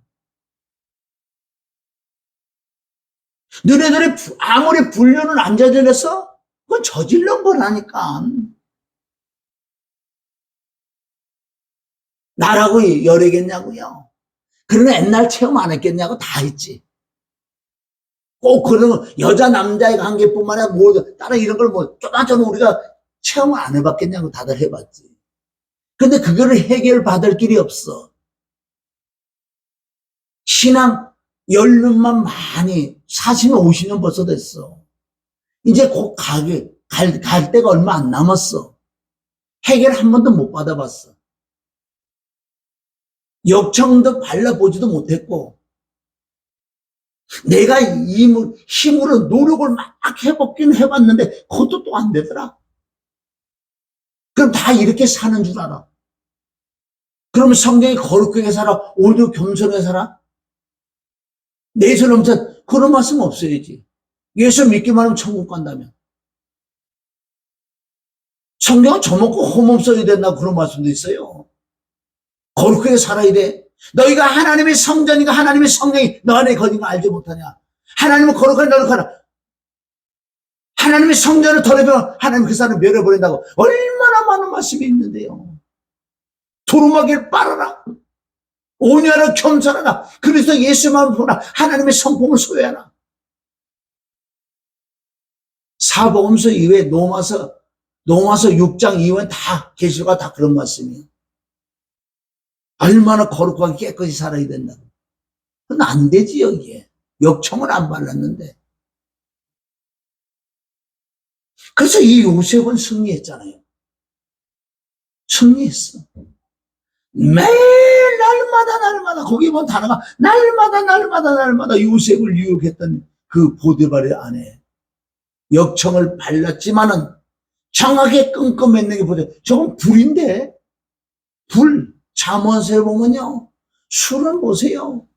너네들이 아무리 불륜을 안 저질렀어? 그건 저질른 거라니까. 나라고 열애겠냐고요. 그러나 옛날 체험 안 했겠냐고 다 했지. 꼭 그런 여자 남자의 관계뿐만 아니라 뭐 다른 이런 걸 뭐 쪼다쪼다 우리가 체험을 안 해봤겠냐고 다들 해봤지. 근데 그거를 해결받을 길이 없어. 신앙 연륜만 많이 40년 50년 벌써 됐어. 이제 곧 갈 때가 얼마 안 남았어. 해결 한 번도 못 받아봤어. 역청도 발라보지도 못했고, 내가 힘으로 노력을 막 해보긴 해봤는데 그것도 또 안 되더라. 그럼 다 이렇게 사는 줄 알아. 그러면 성경이 거룩하게 살아, 오히려 겸손하게 살아? 내손 넘쳐 그런 말씀 없어야지. 예수 믿기만 하면 천국 간다면. 성경은 저먹고 홈없 써야 된다 그런 말씀도 있어요. 거룩하게 살아야 돼. 너희가 하나님의 성전이가 하나님의 성령이 너 안에 거진 거 알지 못하냐. 하나님은 거룩하게 노력하라. 하나님의 성전을 더럽히면 하나님 그 사람을 멸해버린다고 얼마나 많은 말씀이 있는데요. 두루마기를 빨아라. 온유하라 겸손하라. 그래서 예수만 보라. 하나님의 성품을 소유하라. 사복음서 이외에 로마서 6장 이후엔 다 계시가 다 그런 말씀이에요. 얼마나 거룩하게 깨끗이 살아야 된다고. 그건 안 되지 여기에. 역청을 안 발랐는데. 그래서 이 요셉은 승리했잖아요. 승리했어. 매일 날마다 거기 보면 단어가 날마다 요셉을 유혹했던 그 보디발의 아내. 역청을 발랐지만은 정확하게 끔끔했는 게 보세요. 저건 불인데 불. 잠언서에 보면요. 술은 보세요.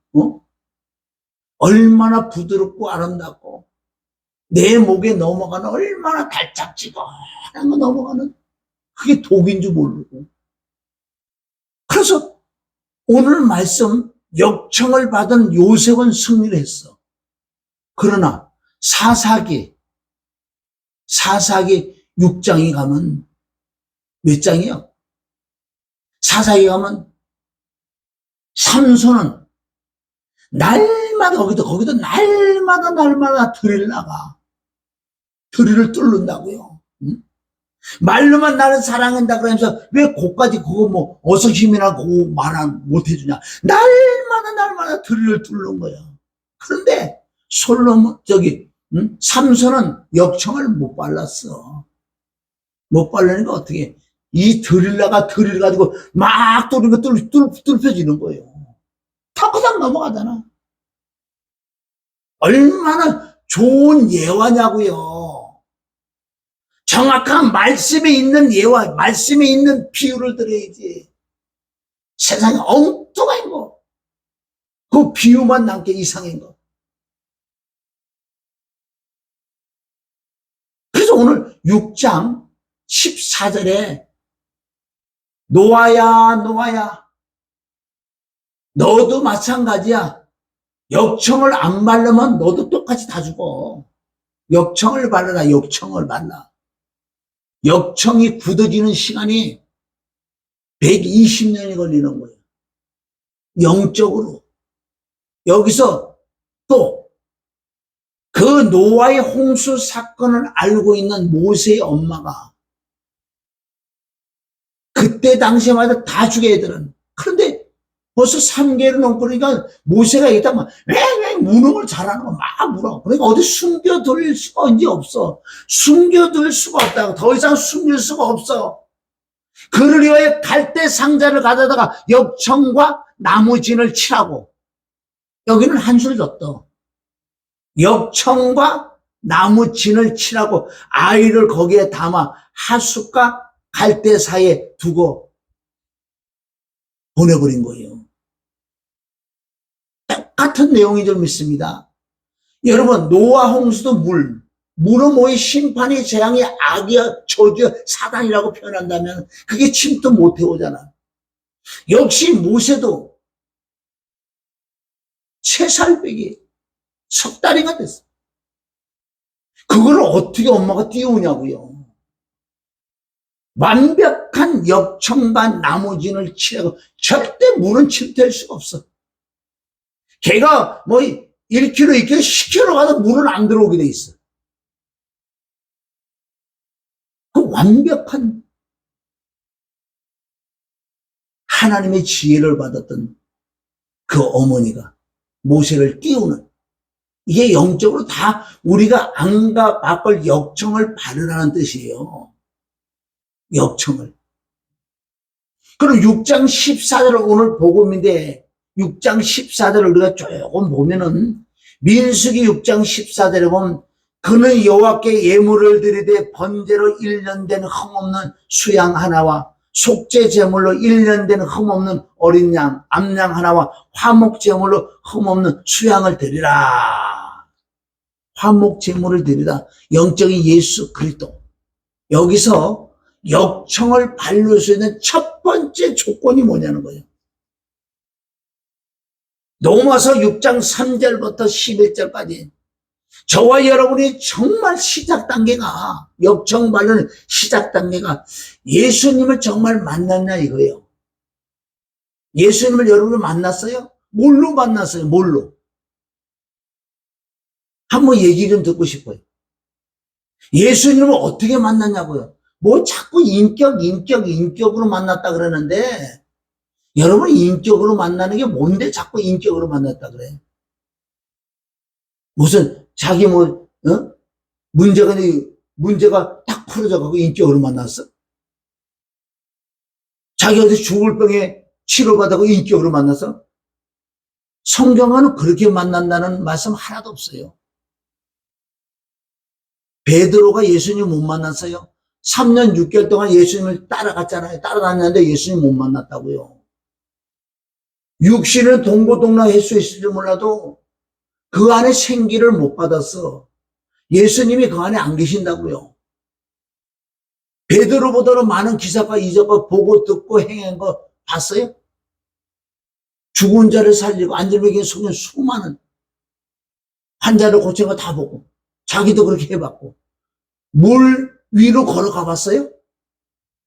얼마나 부드럽고 아름답고 내 목에 넘어가는 얼마나 달짝지근한 거 넘어가는 그게 독인 줄 모르고. 그래서 오늘 말씀 역청을 받은 요셉은 승리를 했어. 그러나 사사기 6장에 가면 몇 장이요? 사사기 가면 삼손은 날마다 거기도 날마다 들이를 나가. 들이를 뚫는다고요. 응? 말로만 나를 사랑한다 그러면서 왜 그까지 그거 뭐 어서 힘이나 그거 말 못 해주냐. 날마다 들이를 뚫는 거야. 그런데 삼손은 역청을 못 발랐어. 못 바르니까 어떻게 이 드릴 가지고 막 뚫으니까 뚫혀지는 거예요. 탁탁 넘어가잖아. 얼마나 좋은 예화냐고요. 정확한 말씀에 있는 예화, 말씀에 있는 비유를 들어야지. 세상에 엉뚱한 거. 그 비유만 남게 이상한 거. 그래서 오늘 6장 14절에 노아야 너도 마찬가지야. 역청을 안 바르면 너도 똑같이 다 죽어. 역청을 발라. 역청이 굳어지는 시간이 120년이 걸리는 거예요. 영적으로. 여기서 또 그 노아의 홍수 사건을 알고 있는 모세의 엄마가 그때 당시에마다 다 죽여 애들은. 그런데 벌써 3개월이 넘고 그러니까 모세가 있다면 왜 무능을 잘하는 거 막 물어. 그러니까 어디 숨겨둘 수가 이제 없어. 숨겨둘 수가 없다고. 더 이상 숨길 수가 없어. 그를 위하여 갈대 상자를 가져다가 역청과 나무진을 치라고. 여기는 한술 줬어. 역청과 나무진을 치라고 아이를 거기에 담아 하숫과 갈대 사이에 두고 보내버린 거예요. 똑같은 내용인 줄 믿습니다. 여러분, 노아 홍수도 물은 뭐의 심판이 재앙이 악이야 저주야 사단이라고 표현한다면 그게 침도 못 해오잖아. 역시 모세도 채살빼기 석 달이가 됐어. 그걸 어떻게 엄마가 띄우냐고요. 완벽한 역청과 나무진을 치라고. 절대 물은 침투할 수가 없어. 걔가 뭐 1km, 2km, 10km 가도 물은 안 들어오게 돼 있어. 그 완벽한 하나님의 지혜를 받았던 그 어머니가 모세를 띄우는, 이게 영적으로 다 우리가 안과 밖을 역청을 받으라는 뜻이에요. 역청을. 그럼 6장 14절을 오늘 복음인데 6장 14절을 우리가 조금 보면은 민수기 6장 14절에 보면 그는 여호와께 예물을 드리되 번제로 1년 된 흠없는 수양 하나와 속죄 제물로 1년 된 흠없는 어린 양, 암양 하나와 화목 제물로 흠없는 수양을 드리라. 화목 제물을 드리라. 영적인 예수 그리스도. 여기서 역청을 받을 수 있는 첫 번째 조건이 뭐냐는 거예요. 로마서 6장 3절부터 11절까지 저와 여러분이 정말 시작 단계가, 역청 받는 시작 단계가 예수님을 정말 만났냐 이거예요. 예수님을 여러분이 만났어요? 뭘로 만났어요? 뭘로? 한번 얘기 좀 듣고 싶어요. 예수님을 어떻게 만났냐고요? 뭐 자꾸 인격으로 만났다 그러는데, 여러분 인격으로 만나는 게 뭔데 자꾸 인격으로 만났다 그래? 무슨 자기 문제가 딱 풀어져 가고 인격으로 만났어? 자기 어디 죽을 병에 치료받아고 인격으로 만났어? 성경에는 그렇게 만난다는 말씀 하나도 없어요. 베드로가 예수님 못 만났어요. 3년 6개월 동안 예수님을 따라갔잖아요. 따라다녔는데 예수님 못 만났다고요. 육신은 동고동락할 수 있을지 몰라도 그 안에 생기를 못 받았어. 예수님이 그 안에 안 계신다고요. 베드로보다는 많은 기사가 이적을 보고 듣고 행한 거 봤어요? 죽은 자를 살리고 안절부에 속는 수많은 환자를 고친 거 다 보고 자기도 그렇게 해봤고 물 위로 걸어가 봤어요?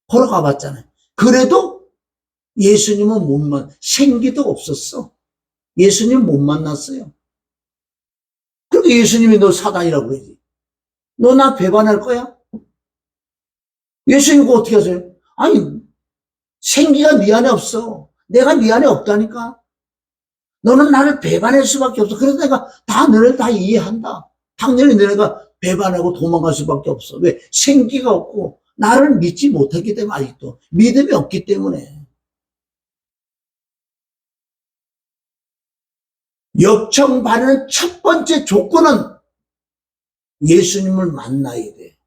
걸어가 봤잖아요. 그래도 예수님은 생기도 없었어. 예수님 못 만났어요. 그리고 예수님이 너 사단이라고 그러지. 너 나 배반할 거야? 예수님 그거 어떻게 하세요? 아니, 생기가 네 안에 없어. 내가 네 안에 없다니까. 너는 나를 배반할 수밖에 없어. 그래서 내가 너를 다 이해한다. 당연히 너네가 배반하고 도망갈 수밖에 없어. 왜? 생기가 없고 나를 믿지 못했기 때문에, 아직도 믿음이 없기 때문에. 역청받는 첫 번째 조건은 예수님을 만나야 돼.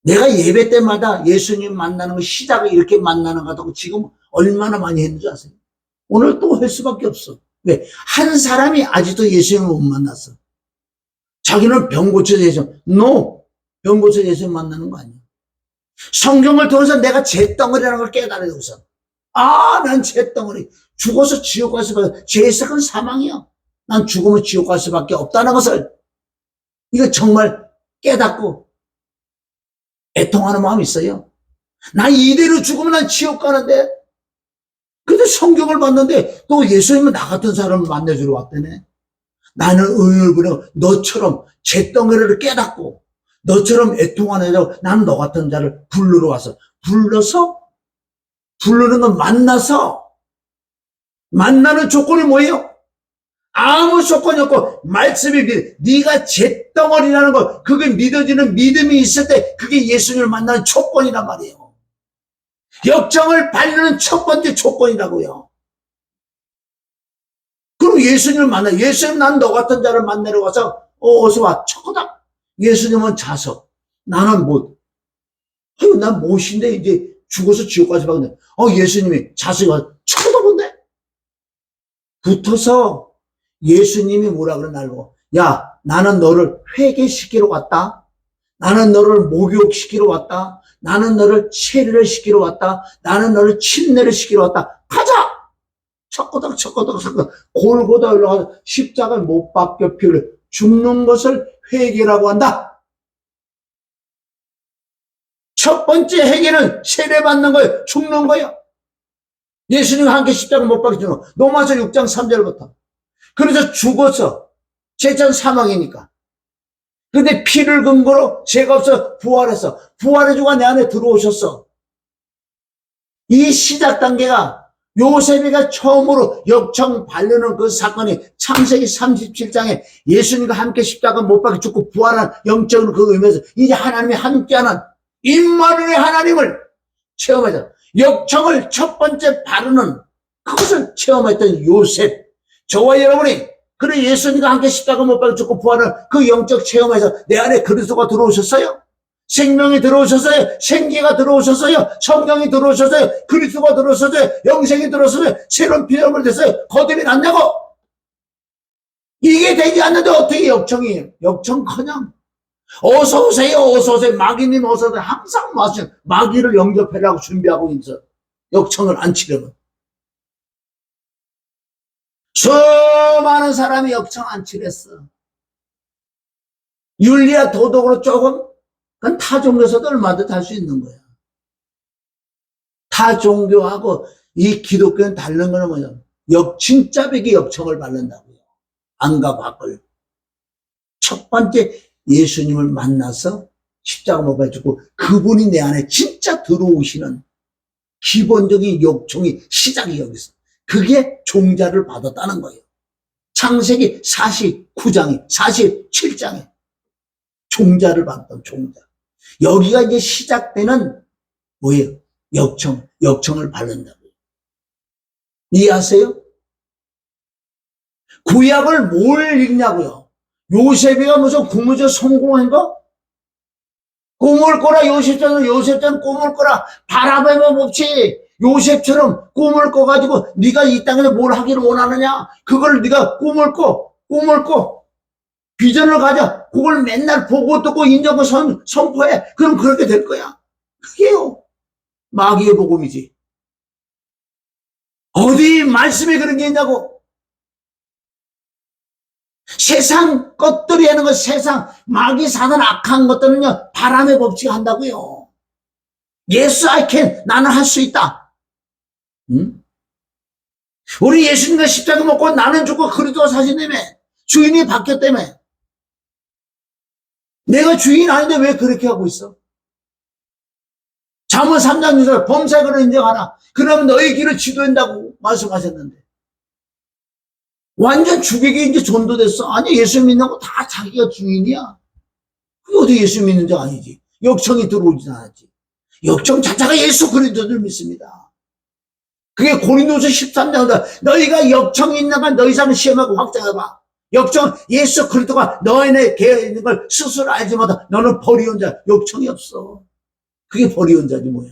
내가 예배 때마다 예수님 만나는 거, 시작을 이렇게 만나는 거 같다고 지금 얼마나 많이 했는지 아세요? 오늘 또 할 수밖에 없어. 왜? 한 사람이 아직도 예수님을 못 만났어. 자기는 병 고쳐서 예수님, 병 고쳐서 예수님 만나는 거 아니야. 성경을 통해서 내가 잿덩어리라는 걸 깨달아야 돼, 우선. 난 잿덩어리. 죽어서 지옥 갈 수밖에, 죄의 삭은 사망이야. 난 죽으면 지옥 갈 수밖에 없다는 것을, 이거 정말 깨닫고 애통하는 마음이 있어요. 난 이대로 죽으면 난 지옥 가는데, 근데 성경을 봤는데 또 예수님은 나 같은 사람을 만나주러 왔다네. 나는 의를 부려 너처럼 잿덩어리를 깨닫고 너처럼 애통하는 자, 나는 너 같은 자를 부르러 와서, 부르는 건 만나서, 만나는 조건이 뭐예요? 아무 조건이 없고 말씀이 네가 잿덩어리라는 거, 그게 믿어지는 믿음이 있을 때 그게 예수님을 만나는 조건이란 말이에요. 역정을 받는 첫 번째 조건이라고요. 그럼 예수님을 만나. 예수님, 난 너 같은 자를 만나러 와서 어서 와. 첫거다. 예수님은 자석. 나는 난 못인데 이제 죽어서 지옥까지 가는데 예수님이 자석이 와서 쳐다본대. 붙어서 예수님이 뭐라 그러나 알고, 야, 나는 너를 회개시키러 왔다. 나는 너를 목욕시키러 왔다. 나는 너를 세례를 시키러 왔다. 나는 너를 침례를 시키러 왔다. 가자! 척거덕 골고다 올라가서 십자가에 못 박혀 피를 죽는 것을 회개라고 한다. 첫 번째 회개는 세례 받는 거예요. 죽는 거예요. 예수님과 함께 십자가 못 박혀 죽는 거. 로마서 6장 3절부터. 그래서 죽어서 죄전 사망이니까. 근데 피를 근거로 죄가 없어 부활해서 부활해주가 내 안에 들어오셨어. 이 시작 단계가 요셉이가 처음으로 역청 바르는 그 사건이 창세기 37장에 예수님과 함께 십자가 못 박혀 죽고 부활한 영적인 그 의미에서 이제 하나님이 함께하는 임마누엘의 하나님을 체험하자. 역청을 첫 번째 바르는 그것을 체험했던 요셉. 저와 여러분이 그래 예수님과 함께 십자가 못 박혀 죽고 부활한 그 영적 체험에서 내 안에 그리스도가 들어오셨어요? 생명이 들어오셨어요? 생기가 들어오셨어요? 성경이 들어오셨어요? 그리스도가 들어오셨어요? 영생이 들어오셨어요? 새로운 피조물 됐어요? 거듭이 났냐고? 이게 되지 않는데 어떻게 역청이에요? 역청커녕 어서 오세요, 어서 오세요. 마귀님 어서 오세요. 항상 마시는 마귀를 영접하려고 준비하고 있어. 역청을 안 치려면. 수많은 사람이 역청 안 치랬어. 윤리와 도덕으로 조금 그건 타 종교에서도 얼마든지 할 수 있는 거야. 타 종교하고 이 기독교는 다른 거는 뭐냐? 진짜 백이 역청을 받는다고요. 안과 밖을. 첫 번째 예수님을 만나서 십자가 못 박혀 죽고 그분이 내 안에 진짜 들어오시는 기본적인 역청이 시작이 여기서. 그게 종자를 받았다는 거예요. 창세기 49장에 47장에 종자를 받았던 종자. 여기가 이제 시작되는 뭐예요? 역청을 받는다고요. 이해하세요? 구약을 뭘 읽냐고요? 요셉이가 무슨 국무적 성공한 거? 꿈을 꿔라. 요셉처럼 꿈을 꿔라. 바라보면 없지. 요셉처럼 꿈을 꿔가지고 네가 이 땅에서 뭘 하기를 원하느냐? 그걸 네가 꿈을 꿔. 비전을 가져. 그걸 맨날 보고 듣고 인정하고 선포해. 그럼 그렇게 될 거야. 그게요. 마귀의 복음이지. 어디 말씀에 그런 게 있냐고. 세상 것들이 하는 것, 세상 마귀 사단 악한 것들은요 바람의 법칙 한다고요. Yes, I can. 나는 할 수 있다. 응? 우리 예수님과 십자가 먹고 나는 죽고 그리스도가 사신다며. 주인이 바뀌었다며. 내가 주인 아닌데 왜 그렇게 하고 있어? 잠언 3장 6절 범사거를 인정하라. 그러면 너의 길을 지도한다고 말씀하셨는데. 완전 주객이 이제 전도됐어. 아니 예수 믿는 거 다 자기가 주인이야. 그게 어디 예수 믿는 자 아니지. 역청이 들어오진 않았지. 역청 자체가 예수 그리스도를 믿습니다. 그게 고린도서 13장이다. 너희가 역청이 있나가 너희 삶을 시험하고 확장해봐. 역청 예수 그리스도가 너희네 개에 있는 걸 스스로 알지 못하고 너는 버리온 자. 역청이 없어. 그게 버리온 자지 뭐야.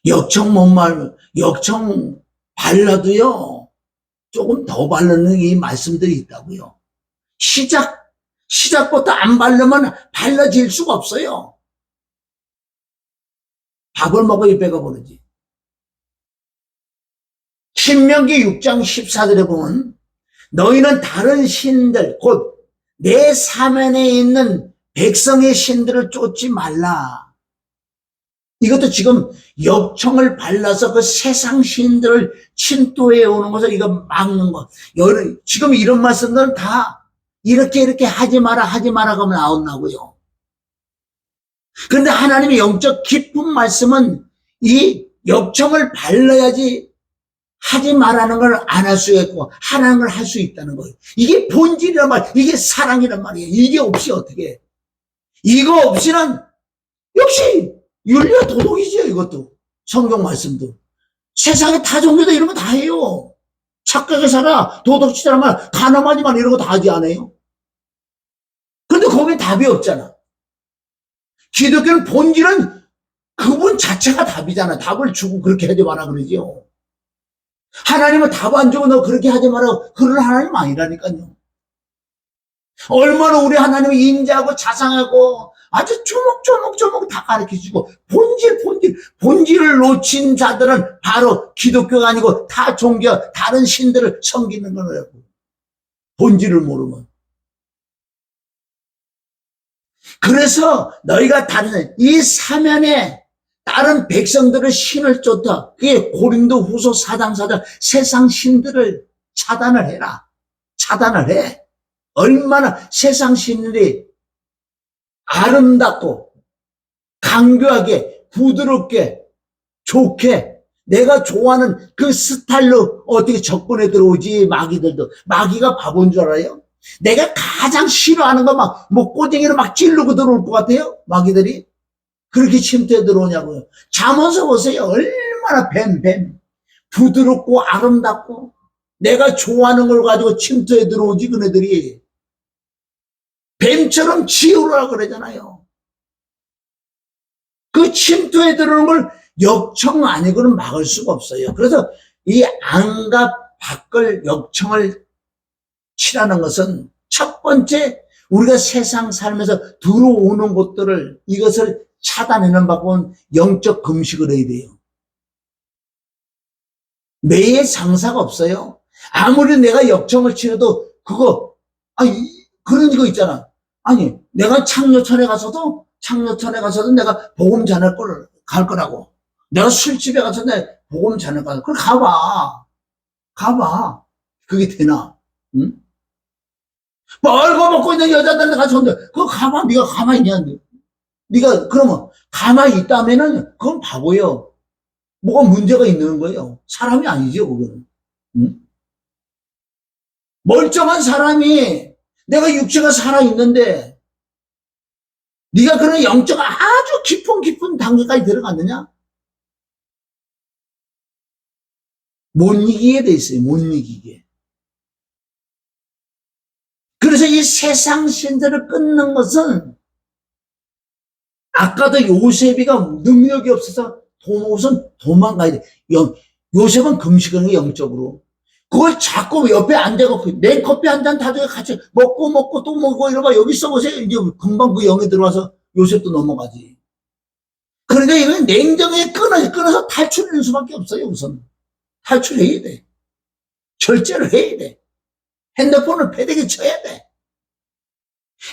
역청 못 말면 역청 발라도요 조금 더 바르는 이 말씀들이 있다고요. 시작부터 안 바르면 발라질 수가 없어요. 밥을 먹어 배가 부르지. 신명기 6장 14절에 보면 너희는 다른 신들 곧 내 사면에 있는 백성의 신들을 쫓지 말라. 이것도 지금 역청을 발라서 그 세상 신들을 침투해 오는 것을 이거 막는 것. 지금 이런 말씀들은 다 이렇게 하지 마라 하면 나온다고요. 그런데 하나님의 영적 깊은 말씀은 이 역청을 발라야지 하지 말라는 걸 안 할 수 있고 하라는 걸 할 수 있다는 거예요. 이게 본질이란 말, 이게 사랑이란 말이에요. 이게 없이 어떻게 해. 이거 없이는 역시 윤리와 도덕이지요. 이것도 성경 말씀도 세상에 타 종교도 이런 거 다 해요. 착하게 살아, 도덕지처럼 말, 가늠하지만 이런 거 다 하지 않아요. 근데 거기에 답이 없잖아. 기독교는 본질은 그분 자체가 답이잖아. 답을 주고 그렇게 하지 마라 그러지요. 하나님은 답 안 주고 너 그렇게 하지 마라 그럴 하나님 아니라니까요. 얼마나 우리 하나님을 인자하고 자상하고 아주 조목조목 다 가르쳐주고 본질을 놓친 자들은 바로 기독교가 아니고 다 종교 다른 신들을 섬기는 거라고. 본질을 모르면. 그래서 너희가 다른 이 사면에 다른 백성들의 신을 쫓다. 그게 고린도 후서 4장 4절 세상 신들을 차단을 해라. 차단을 해. 얼마나 세상 신들이 아름답고 강교하게 부드럽게 좋게 내가 좋아하는 그 스타일로 어떻게 접근해 들어오지. 마귀들도. 마귀가 바보인 줄 알아요? 내가 가장 싫어하는 거 막 뭐 꼬쟁이로 막 찌르고 들어올 것 같아요? 마귀들이? 그렇게 침투해 들어오냐고요. 잠언서 보세요. 얼마나 뱀 부드럽고 아름답고 내가 좋아하는 걸 가지고 침투해 들어오지. 그네들이 뱀처럼 지우라 그러잖아요. 그 침투해 들어오는 걸 역청 아니고는 막을 수가 없어요. 그래서 이 안과 밖을 역청을 치라는 것은 첫 번째 우리가 세상 살면서 들어오는 것들을 이것을 차단하는 방법은 영적 금식을 해야 돼요. 매의 장사가 없어요. 아무리 내가 역청을 치러도 그런 거 있잖아. 아니 내가 창녀천에 가서도 내가 복음 전할 걸 갈 거라고. 내가 술집에 가서 내 복음 전할 거라고. 그걸 가봐. 그게 되나? 응? 멀고 먹고 있는 여자들한테 가서 그거 가봐. 네가 가만히 있냐? 네가 그러면 가만히 있다면은 그건 바보예요. 뭐가 문제가 있는 거예요. 사람이 아니죠, 그거는. 응? 멀쩡한 사람이 내가 육체가 살아있는데 네가 그런 영적 아주 깊은 단계까지 들어갔느냐? 못 이기게 돼 있어요. 못 이기게. 그래서 이 세상 신들을 끊는 것은 아까도 요셉이가 능력이 없어서 우선 도망가야 돼. 요셉은 금식하는 게 영적으로. 그걸 자꾸 옆에 앉아갖고 내 커피 한 잔 타서 같이 먹고 또 먹고 이러면 여기 써보세요. 이제 금방 그 영에 들어와서 요셉도 넘어가지. 그러니까 이건 냉정하게 끊어서 탈출하는 수밖에 없어요. 우선 탈출해야 돼. 절제를 해야 돼. 핸드폰을 패대기 쳐야 돼.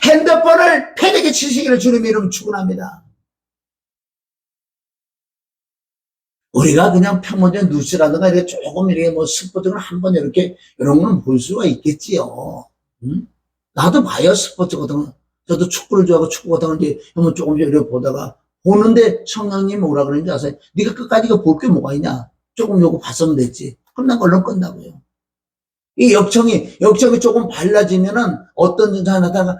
핸드폰을 패대기 치시기를 주님의 이름 축원합니다. 우리가 그냥 평범한 뉴스라든가 이렇게 조금 이렇게 뭐 스포츠를 한번 이렇게 이런 거는 볼 수가 있겠지요. 응? 나도 봐요, 스포츠 같은 거. 저도 축구를 좋아하고 축구 같은 거 이제 한번 조금씩 이렇게 보다가 보는데 성령님이 뭐라 그러는지 아세요? 네가 끝까지 볼 게 뭐가 있냐? 조금 요거 봤으면 됐지. 그럼 난 얼른 끝나고요. 이 역청이 조금 발라지면은 어떤 증상이 나타나가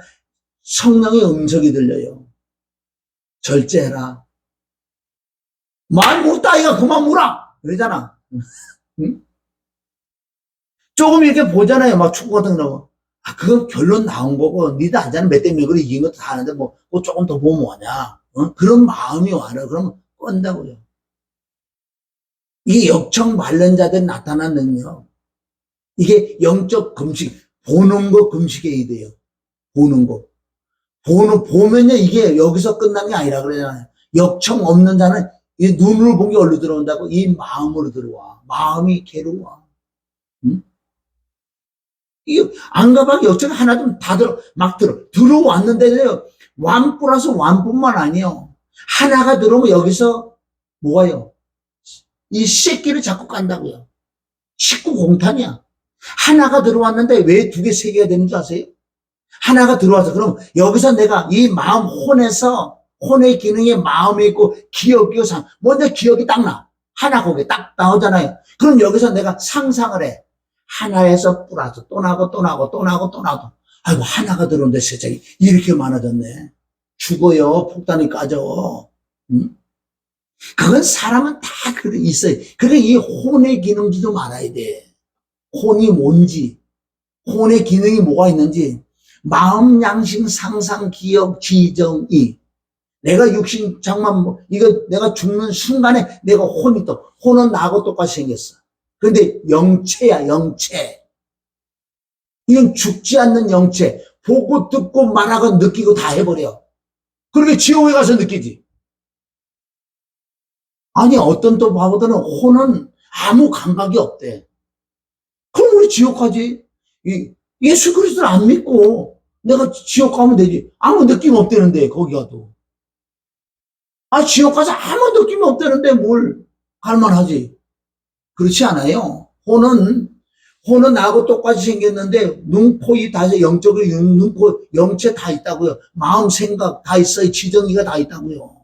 성령의 음성이 들려요. 절제해라. 말 못다 이가 그만 물어 그러잖아. 응? 조금 이렇게 보잖아요. 막 축구 같은 거. 그건 결론 나온 거고 니도 앉아는 몇 대 몇으로 이긴 것도 다 아는데 뭐 조금 더 보면 뭐냐. 그런 마음이 와라. 그러면 꼰다고요. 이 역청 관련자들 나타나는요. 이게 영적 금식, 보는 거 금식해야 돼요. 보는 거. 보면요, 이게 여기서 끝난 게 아니라 그러잖아요. 역청 없는 자는 이 눈으로 본 게 어디로 들어온다고? 이 마음으로 들어와. 마음이 괴로워. 응? 이 안가방 역청 하나 좀 다 들어왔는데요. 완 플러스 완뿐만 아니에요. 하나가 들어오면 여기서 뭐가요? 이 새끼를 자꾸 깐다고요. 식구 공탄이야. 하나가 들어왔는데 왜 두 개, 세 개가 되는 줄 아세요? 하나가 들어와서 그럼 여기서 내가 이 마음 혼의 기능에 마음이 있고 기억이 먼저 기억이 딱 나. 하나 거기에 딱 나오잖아요. 그럼 여기서 내가 상상을 해. 하나에서 뿌라서 또 나고. 아이고 하나가 들어오는데 세상에 이렇게 많아졌네. 죽어요. 폭탄이 까져. 응? 그건 사람은 다 있어요. 그래 이 혼의 기능도 좀 알아야 돼. 혼이 뭔지, 혼의 기능이 뭐가 있는지, 마음, 양심, 상상, 기억, 지정이. 내가 육신, 장만, 이거 내가 죽는 순간에 내가 혼이 혼은 나하고 똑같이 생겼어. 그런데 영체야, 영체. 이건 죽지 않는 영체. 보고 듣고 말하고 느끼고 다 해버려. 그렇게 지옥에 가서 느끼지. 아니, 어떤 또 바보들은 혼은 아무 감각이 없대. 그럼 우리 지옥 가지. 예수 그리스도를 안 믿고 내가 지옥 가면 되지. 아무 느낌 없대는데 거기 가도. 지옥 가서 아무 느낌이 없다는데 뭘 갈만하지? 그렇지 않아요. 혼은 나하고 똑같이 생겼는데 눈, 코, 입 다 영적으로 눈, 코, 영체 다 있다고요. 마음, 생각 다 있어요. 지정이가 다 있다고요.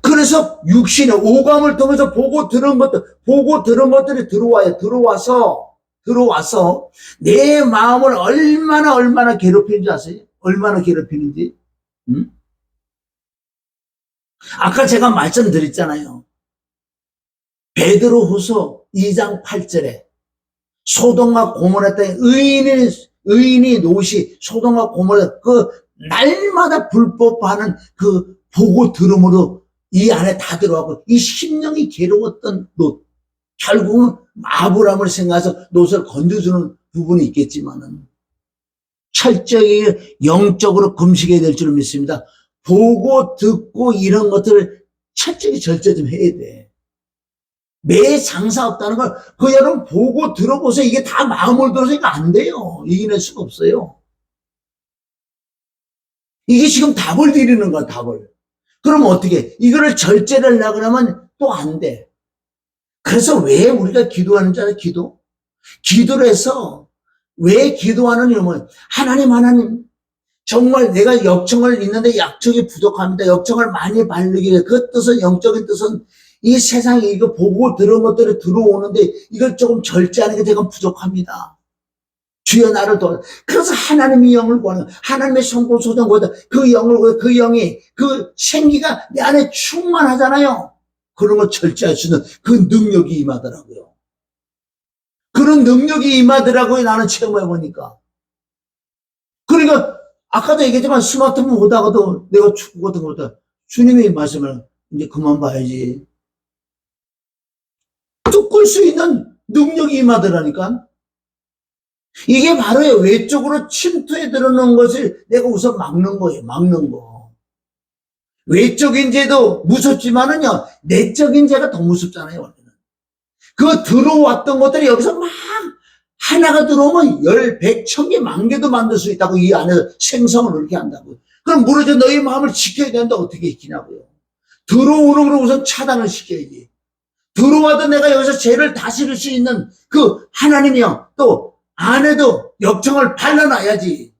그래서 육신의 오감을 통해서 보고 들은 것들이 들어와서 내 마음을 얼마나 괴롭히는지 아세요? 얼마나 괴롭히는지. 응? 아까 제가 말씀드렸잖아요. 베드로후서 2장 8절에 소돔과 고모라 땅에 의인이 노시 소돔과 고모라 그 날마다 불법하는 그 보고 들음으로 이 안에 다 들어가고 이 심령이 괴로웠던 롯, 결국은 아브라함을 생각해서 롯을 건져주는 부분이 있겠지만은 철저히 영적으로 금식해야 될 줄 믿습니다. 보고 듣고 이런 것들을 철저히 절제 좀 해야 돼. 매 장사 없다는 걸 그 여러분 보고 들어보세요. 이게 다 마음을 들어서 이거 안 돼요. 이겨낼 수가 없어요. 이게 지금 답을 드리는 거야, 답을. 그럼 어떻게? 이거를 절제를 하려고 하면 또 안 돼. 그래서 왜 우리가 기도하는 줄 알아요? 기도를 해서 왜 기도하는 이유는 하나님 정말 내가 역청을 있는데 약청이 부족합니다. 역청을 많이 바르기 위해 그 뜻은 영적인 뜻은 이 세상에 이거 보고 들은 것들이 들어오는데 이걸 조금 절제하는 게 제가 부족합니다. 주여 나를 도와. 그래서 하나님의 영을 구하는 하나님의 성공 소정 구하다 그 영을 구해 그 영이 그 생기가 내 안에 충만하잖아요. 그런 걸 절제할 수 있는 그 능력이 임하더라고요. 그런 능력이 임하더라고요. 나는 체험해 보니까. 그러니까 아까도 얘기했지만 스마트폰 보다가도 내가 축구 같은 거 보다 주님이 말씀을 이제 그만 봐야지. 또 끌 수 있는 능력이 임하더라니까. 이게 바로 외적으로 침투해 들어오는 것을 내가 우선 막는 거예요. 막는 거. 외적인 죄도 무섭지만은요, 내적인 죄가 더 무섭잖아요, 원래는. 그 들어왔던 것들이 여기서 막 하나가 들어오면 10, 100, 1000개, 10,000개도 만들 수 있다고 이 안에서 생성을 그렇게 한다고요. 그럼 무릇이 너희 마음을 지켜야 되는데 어떻게 지키냐고요. 들어오는 걸 우선 차단을 시켜야지. 들어와도 내가 여기서 죄를 다스릴 수 있는 그 하나님이요. 또 안에도 역청을 발라놔야지.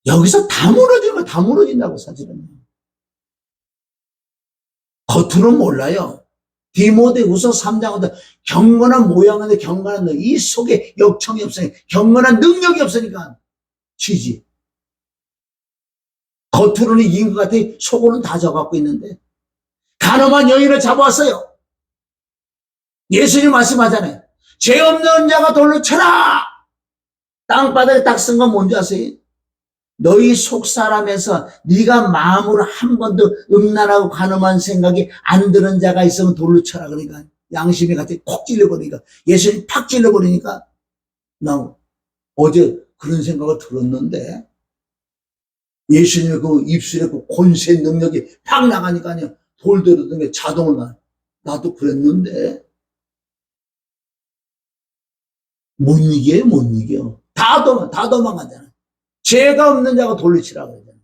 여기서 다 무너지면 다 무너진다고 사실은. 겉으로는 몰라요. 디모데후서 3장보다 경건한 모양인데 경건한 능력. 이 속에 역청이 없으니까 경건한 능력이 없으니까 지지. 겉으로는 이긴 것 같아. 속으로는 다 져갖고 있는데. 가늠한 여인을 잡아왔어요. 예수님 말씀하잖아요. 죄 없는 자가 돌로 쳐라. 땅바닥에 딱 쓴 건 뭔지 아세요? 너희 속사람에서 네가 마음으로 한 번도 음란하고 가늠한 생각이 안 드는 자가 있으면 돌로 쳐라. 그러니까 양심이 같이 콕 찔러버리니까 예수님 팍 찔러버리니까 나 어제 그런 생각을 들었는데 예수님의 그 입술에 그 권세 능력이 팍 나가니까요. 돌 들었던 게 자동으로 나도 그랬는데 못 이겨요. 못 이겨. 다 도망가잖아. 죄가 없는 자가 돌로 치라고 그러잖아.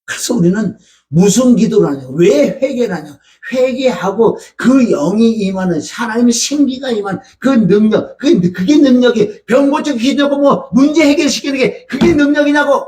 그래서 우리는 무슨 기도를 하냐. 왜 회개를 하냐. 회개하고 그 영이 임하는 하나님의 생기가 임하는 그 능력. 그게 능력이 병고쳐 기도하고 뭐 문제 해결시키는 게 그게 능력이냐고.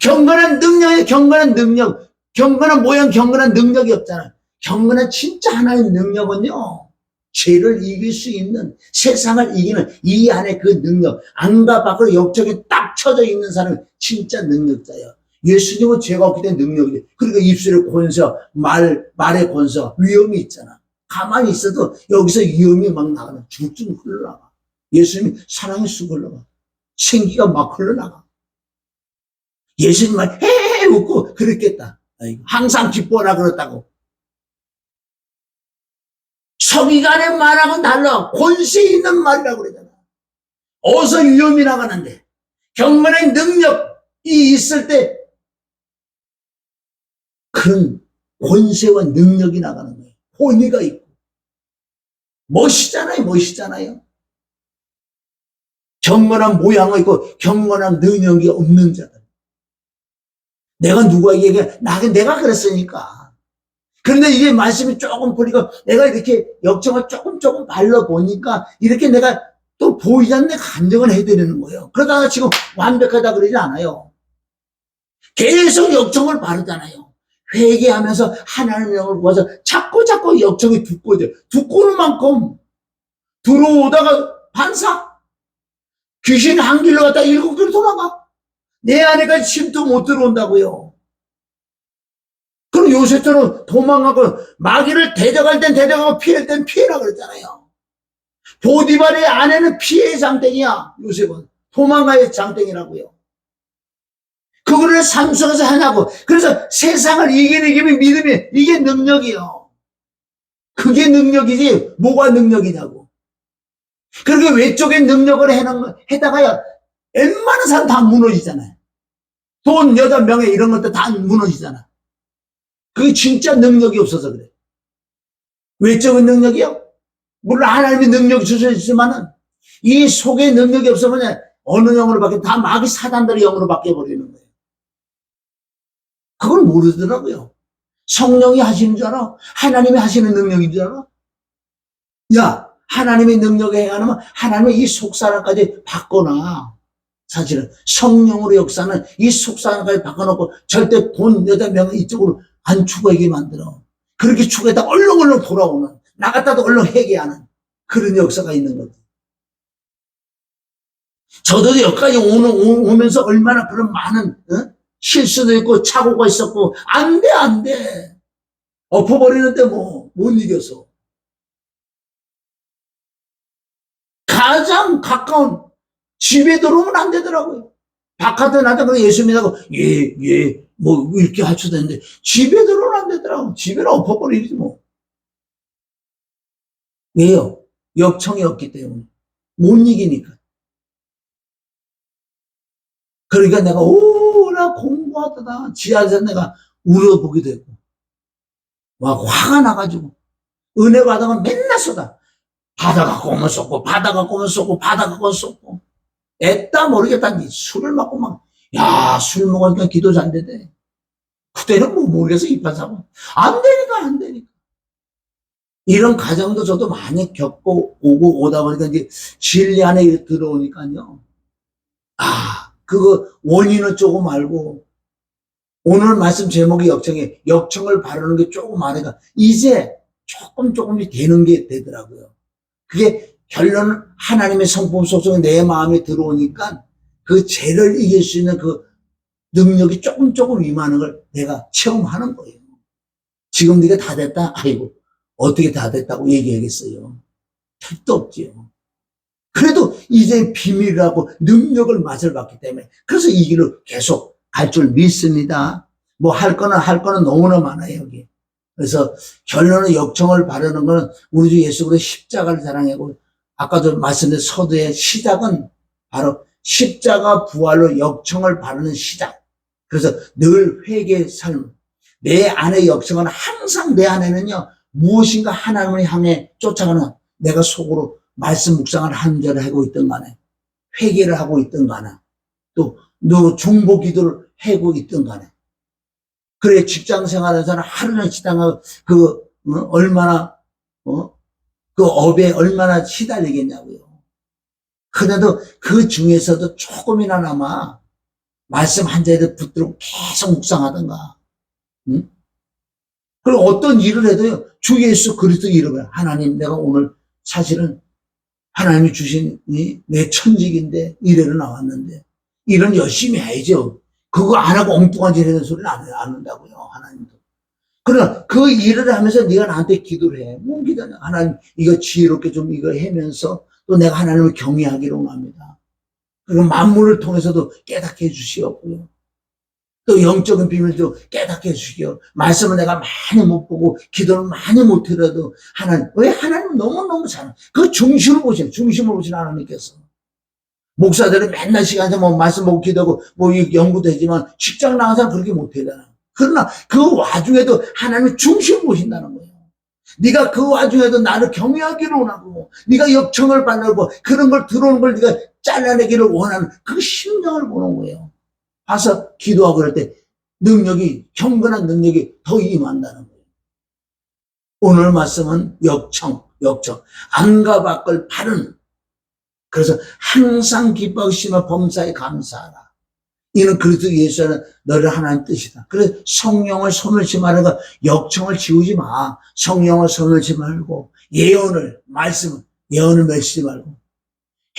경건한 능력에 경건한 능력. 경건한 모양 경건한 능력이 없잖아. 경건한 진짜 하나님의 능력은요. 죄를 이길 수 있는 세상을 이기는 이 안에 그 능력 안과 밖으로 역적이 딱 쳐져 있는 사람이 진짜 능력자예요. 예수님은 죄가 없기 때문에 능력이에요. 그러니까 입술의 권세, 말의 권세, 위험이 있잖아. 가만히 있어도 여기서 위험이 막 나가는 쭉쭉 흘러나가. 예수님이 사랑이 쑥 흘러가. 생기가 막 흘러나가. 예수님만 헤헤 웃고 그랬겠다. 항상 기뻐하라 그랬다고. 서기관의 말하고 달라. 권세 있는 말이라고 그러잖아. 어서 위험이 나가는데 경건의 능력이 있을 때 그런 권세와 능력이 나가는 거예요. 혼의가 있고 멋있잖아요. 멋있잖아요. 경건한 모양이 있고 경건한 능력이 없는 자들. 내가 누구에게 내가 그랬으니까. 그런데 이게 말씀이 조금 보니까 내가 이렇게 역정을 조금 발라 보니까 이렇게 내가 또 보이지 않는 간증을 해드리는 거예요. 그러다가 지금 완벽하다 그러지 않아요. 계속 역정을 바르잖아요. 회개하면서 하나님의 영을 보아서 자꾸 역정이 두꺼워져요. 두꺼운 만큼 들어오다가 반사. 귀신 한 길로 갔다 7길로 도망가. 내 안에까지 침도 못 들어온다고요. 그럼 요셉처럼 도망가고 마귀를 대적할 땐 대적하고 피할 땐 피해라 그랬잖아요. 보디발의 아내는 피해의 장땡이야. 요셉은 도망가의 장땡이라고요. 그거를 삶 속에서 하냐고. 그래서 세상을 이기는 힘이 믿음이, 이게 능력이요. 그게 능력이지 뭐가 능력이냐고. 그렇게 외적인 능력을 해다가야 웬만한 사람 다 무너지잖아요. 돈, 여자, 명예 이런 것도 다 무너지잖아. 그게 진짜 능력이 없어서 그래. 외적인 능력이요? 물론 하나님의 능력이 주셔지지만은 이 속에 능력이 없으면 어느 영으로 바뀌어? 다 마귀 사단들의 영으로 바뀌어버리는 거예요. 그걸 모르더라고요. 성령이 하시는 줄 알아? 하나님이 하시는 능력인 줄 알아? 야, 하나님의 능력에 행하면 하나님의 이 속사람까지 바꿔놔. 사실은 성령으로 역사는 이 속사람까지 바꿔놓고 절대 돈, 여자, 명예 이쪽으로 안 추구하게 만들어. 그렇게 추구했다가 얼렁얼렁 돌아오는, 나갔다도 얼렁 회개하는 그런 역사가 있는 거지. 저도 여기까지 오면서 얼마나 그런 많은 실수도 있고 착오가 있었고 안 돼. 엎어버리는데 못 이겨서. 가장 가까운 집에 들어오면 안 되더라고요. 바깥에 나한테 예수 믿다고 뭐 이렇게 할 수도 있는데 집에 들어오면 안 되더라고요. 집에는 엎어버리지 뭐. 왜요? 역청이 없기 때문에. 못 이기니까. 그러니까 내가 나 공부하다가 지하에서 내가 울어보기도 했고 막 화가 나가지고 은혜 받아가 맨날 쏟아. 받아갖고 오면 쏟고 받아갖고 오면 쏟고 받아갖고 오면 쏟고 애따 모르겠다. 술을 먹고 막 술 먹으니까 기도 잘 되대. 그때는 뭐 모르겠어. 입판 사고 안 되니까 이런 과정도 저도 많이 겪고 오다 보니까 이제 진리 안에 들어오니까요. 그거 원인은 조금 알고 오늘 말씀 제목이 역청을 바르는 게 조금 아니까 이제 조금씩 되는 게 되더라고요. 그게 결론은 하나님의 성품 속성에 내 마음에 들어오니까 그 죄를 이길 수 있는 그 능력이 조금 임하는 걸 내가 체험하는 거예요. 지금 네가 다 됐다? 아이고 어떻게 다 됐다고 얘기하겠어요. 택도 없지요. 그래도 이제 비밀이라고 능력을 맛을 봤기 때문에 그래서 이 길로 계속 갈 줄 믿습니다. 뭐 할 거는 너무나 많아요 여기. 그래서 결론은 역청을 바르는 거는 우리 주 예수 그리스도의 십자가를 사랑하고 아까도 말씀드린 서두의 시작은 바로 십자가 부활로 역청을 바르는 시작. 그래서 늘 회개의 삶. 내 안의 역청은 항상 내 안에는요 무엇인가 하나님을 향해 쫓아가는 내가 속으로 말씀 묵상을 한 절을 하고 있든 간에 회개를 하고 있든 간에 또 너 중보 기도를 하고 있든 간에 그래 직장 생활에서는 하루는 지당하고 얼마나 그 업에 얼마나 시달리겠냐고요. 그래도 그 중에서도 조금이나마 말씀 한 자리에 붙들고 계속 묵상하던가. 그리고 어떤 일을 해도요 주 예수 그리스도 이름을 하나님 내가 오늘 사실은 하나님이 주신 내 천직인데 이래로 나왔는데 일은 열심히 해야죠. 그거 안 하고 엉뚱한 짓 하는 소리는 안 한다고요. 하나님도. 그러나 그 일을 하면서 네가 나한테 기도를 해. 뭔 기도냐. 하나님 이거 지혜롭게 좀 이거 하면서 또 내가 하나님을 경외하기로 합니다. 그리고 만물을 통해서도 깨닫게 해주시었고요. 또 영적인 비밀도 깨닫게 해주시고 말씀을 내가 많이 못 보고 기도를 많이 못해도 하나님 왜 하나님 너무너무 잘 그 중심을 보시는 하나님께서 목사들은 맨날 시간에 뭐 말씀 보고 기도하고 뭐 연구도 하지만 직장 나가서 그렇게 못하잖아. 그러나 그 와중에도 하나님의 중심을 보신다는 거예요. 네가 그 와중에도 나를 경외하기로 원하고 네가 역청을 바라고 그런 걸 들어오는 걸 네가 잘라내기를 원하는 그 심령을 보는 거예요. 가서 기도하고 그럴 때 능력이, 경건한 능력이 더 임한다는 거예요. 오늘 말씀은 역청. 안과 밖을 바르는. 그래서 항상 기뻐하고 심어 범사에 감사하라. 이는 그리스도 예수 안에 너를 하나님 뜻이다. 그래서 성령을 소멸치 말고 역청을 지우지 마. 성령을 소멸치 말고 예언을 맺지 말고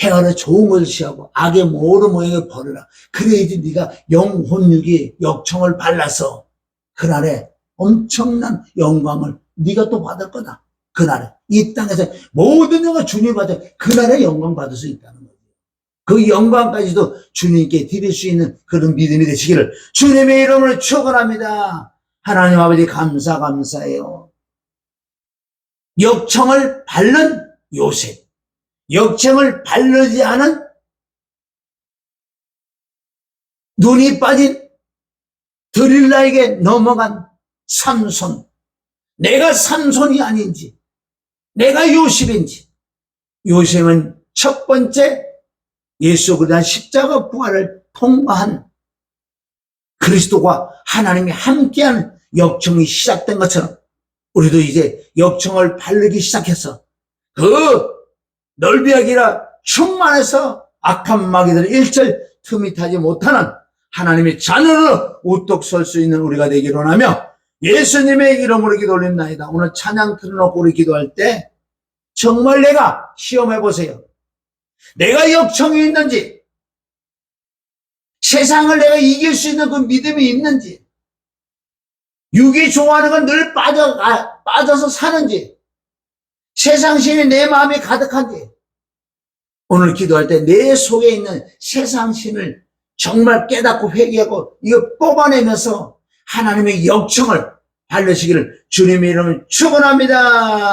행하는 좋은 것을 취하고 악의 모든 모양을 버려라. 그래야지 네가 영혼육이 역청을 발라서 그날에 엄청난 영광을 네가 또 받을 거다. 그날에 이 땅에서 모든 영광 주님 받아 그날에 영광 받을 수 있다는 거예요. 그 영광까지도 주님께 드릴 수 있는 그런 믿음이 되시기를 주님의 이름으로 축원합니다. 하나님 아버지 감사해요. 역청을 바른 요셉, 역청을 바르지 않은 눈이 빠진 드릴라에게 넘어간 삼손. 내가 삼손이 아닌지, 내가 요셉인지. 요셉은 첫 번째 예수 그리스도의 십자가 부활을 통과한 그리스도와 하나님이 함께하는 역청이 시작된 것처럼 우리도 이제 역청을 바르기 시작해서 그 넓이하기라 충만해서 악한 마귀들 일절 틈이 타지 못하는 하나님의 자녀로 우뚝 설 수 있는 우리가 되기를 원하며 예수님의 이름으로 기도 올립니다. 오늘 찬양 틀어놓고 우리 기도할 때 정말 내가 시험해 보세요. 내가 역청이 있는지, 세상을 내가 이길 수 있는 그 믿음이 있는지, 육이 좋아하는 건 늘 빠져서 사는지, 세상 신이 내 마음에 가득한지, 오늘 기도할 때 내 속에 있는 세상 신을 정말 깨닫고 회개하고 이거 뽑아내면서 하나님의 역청을 바르시기를 주님의 이름으로 축원합니다.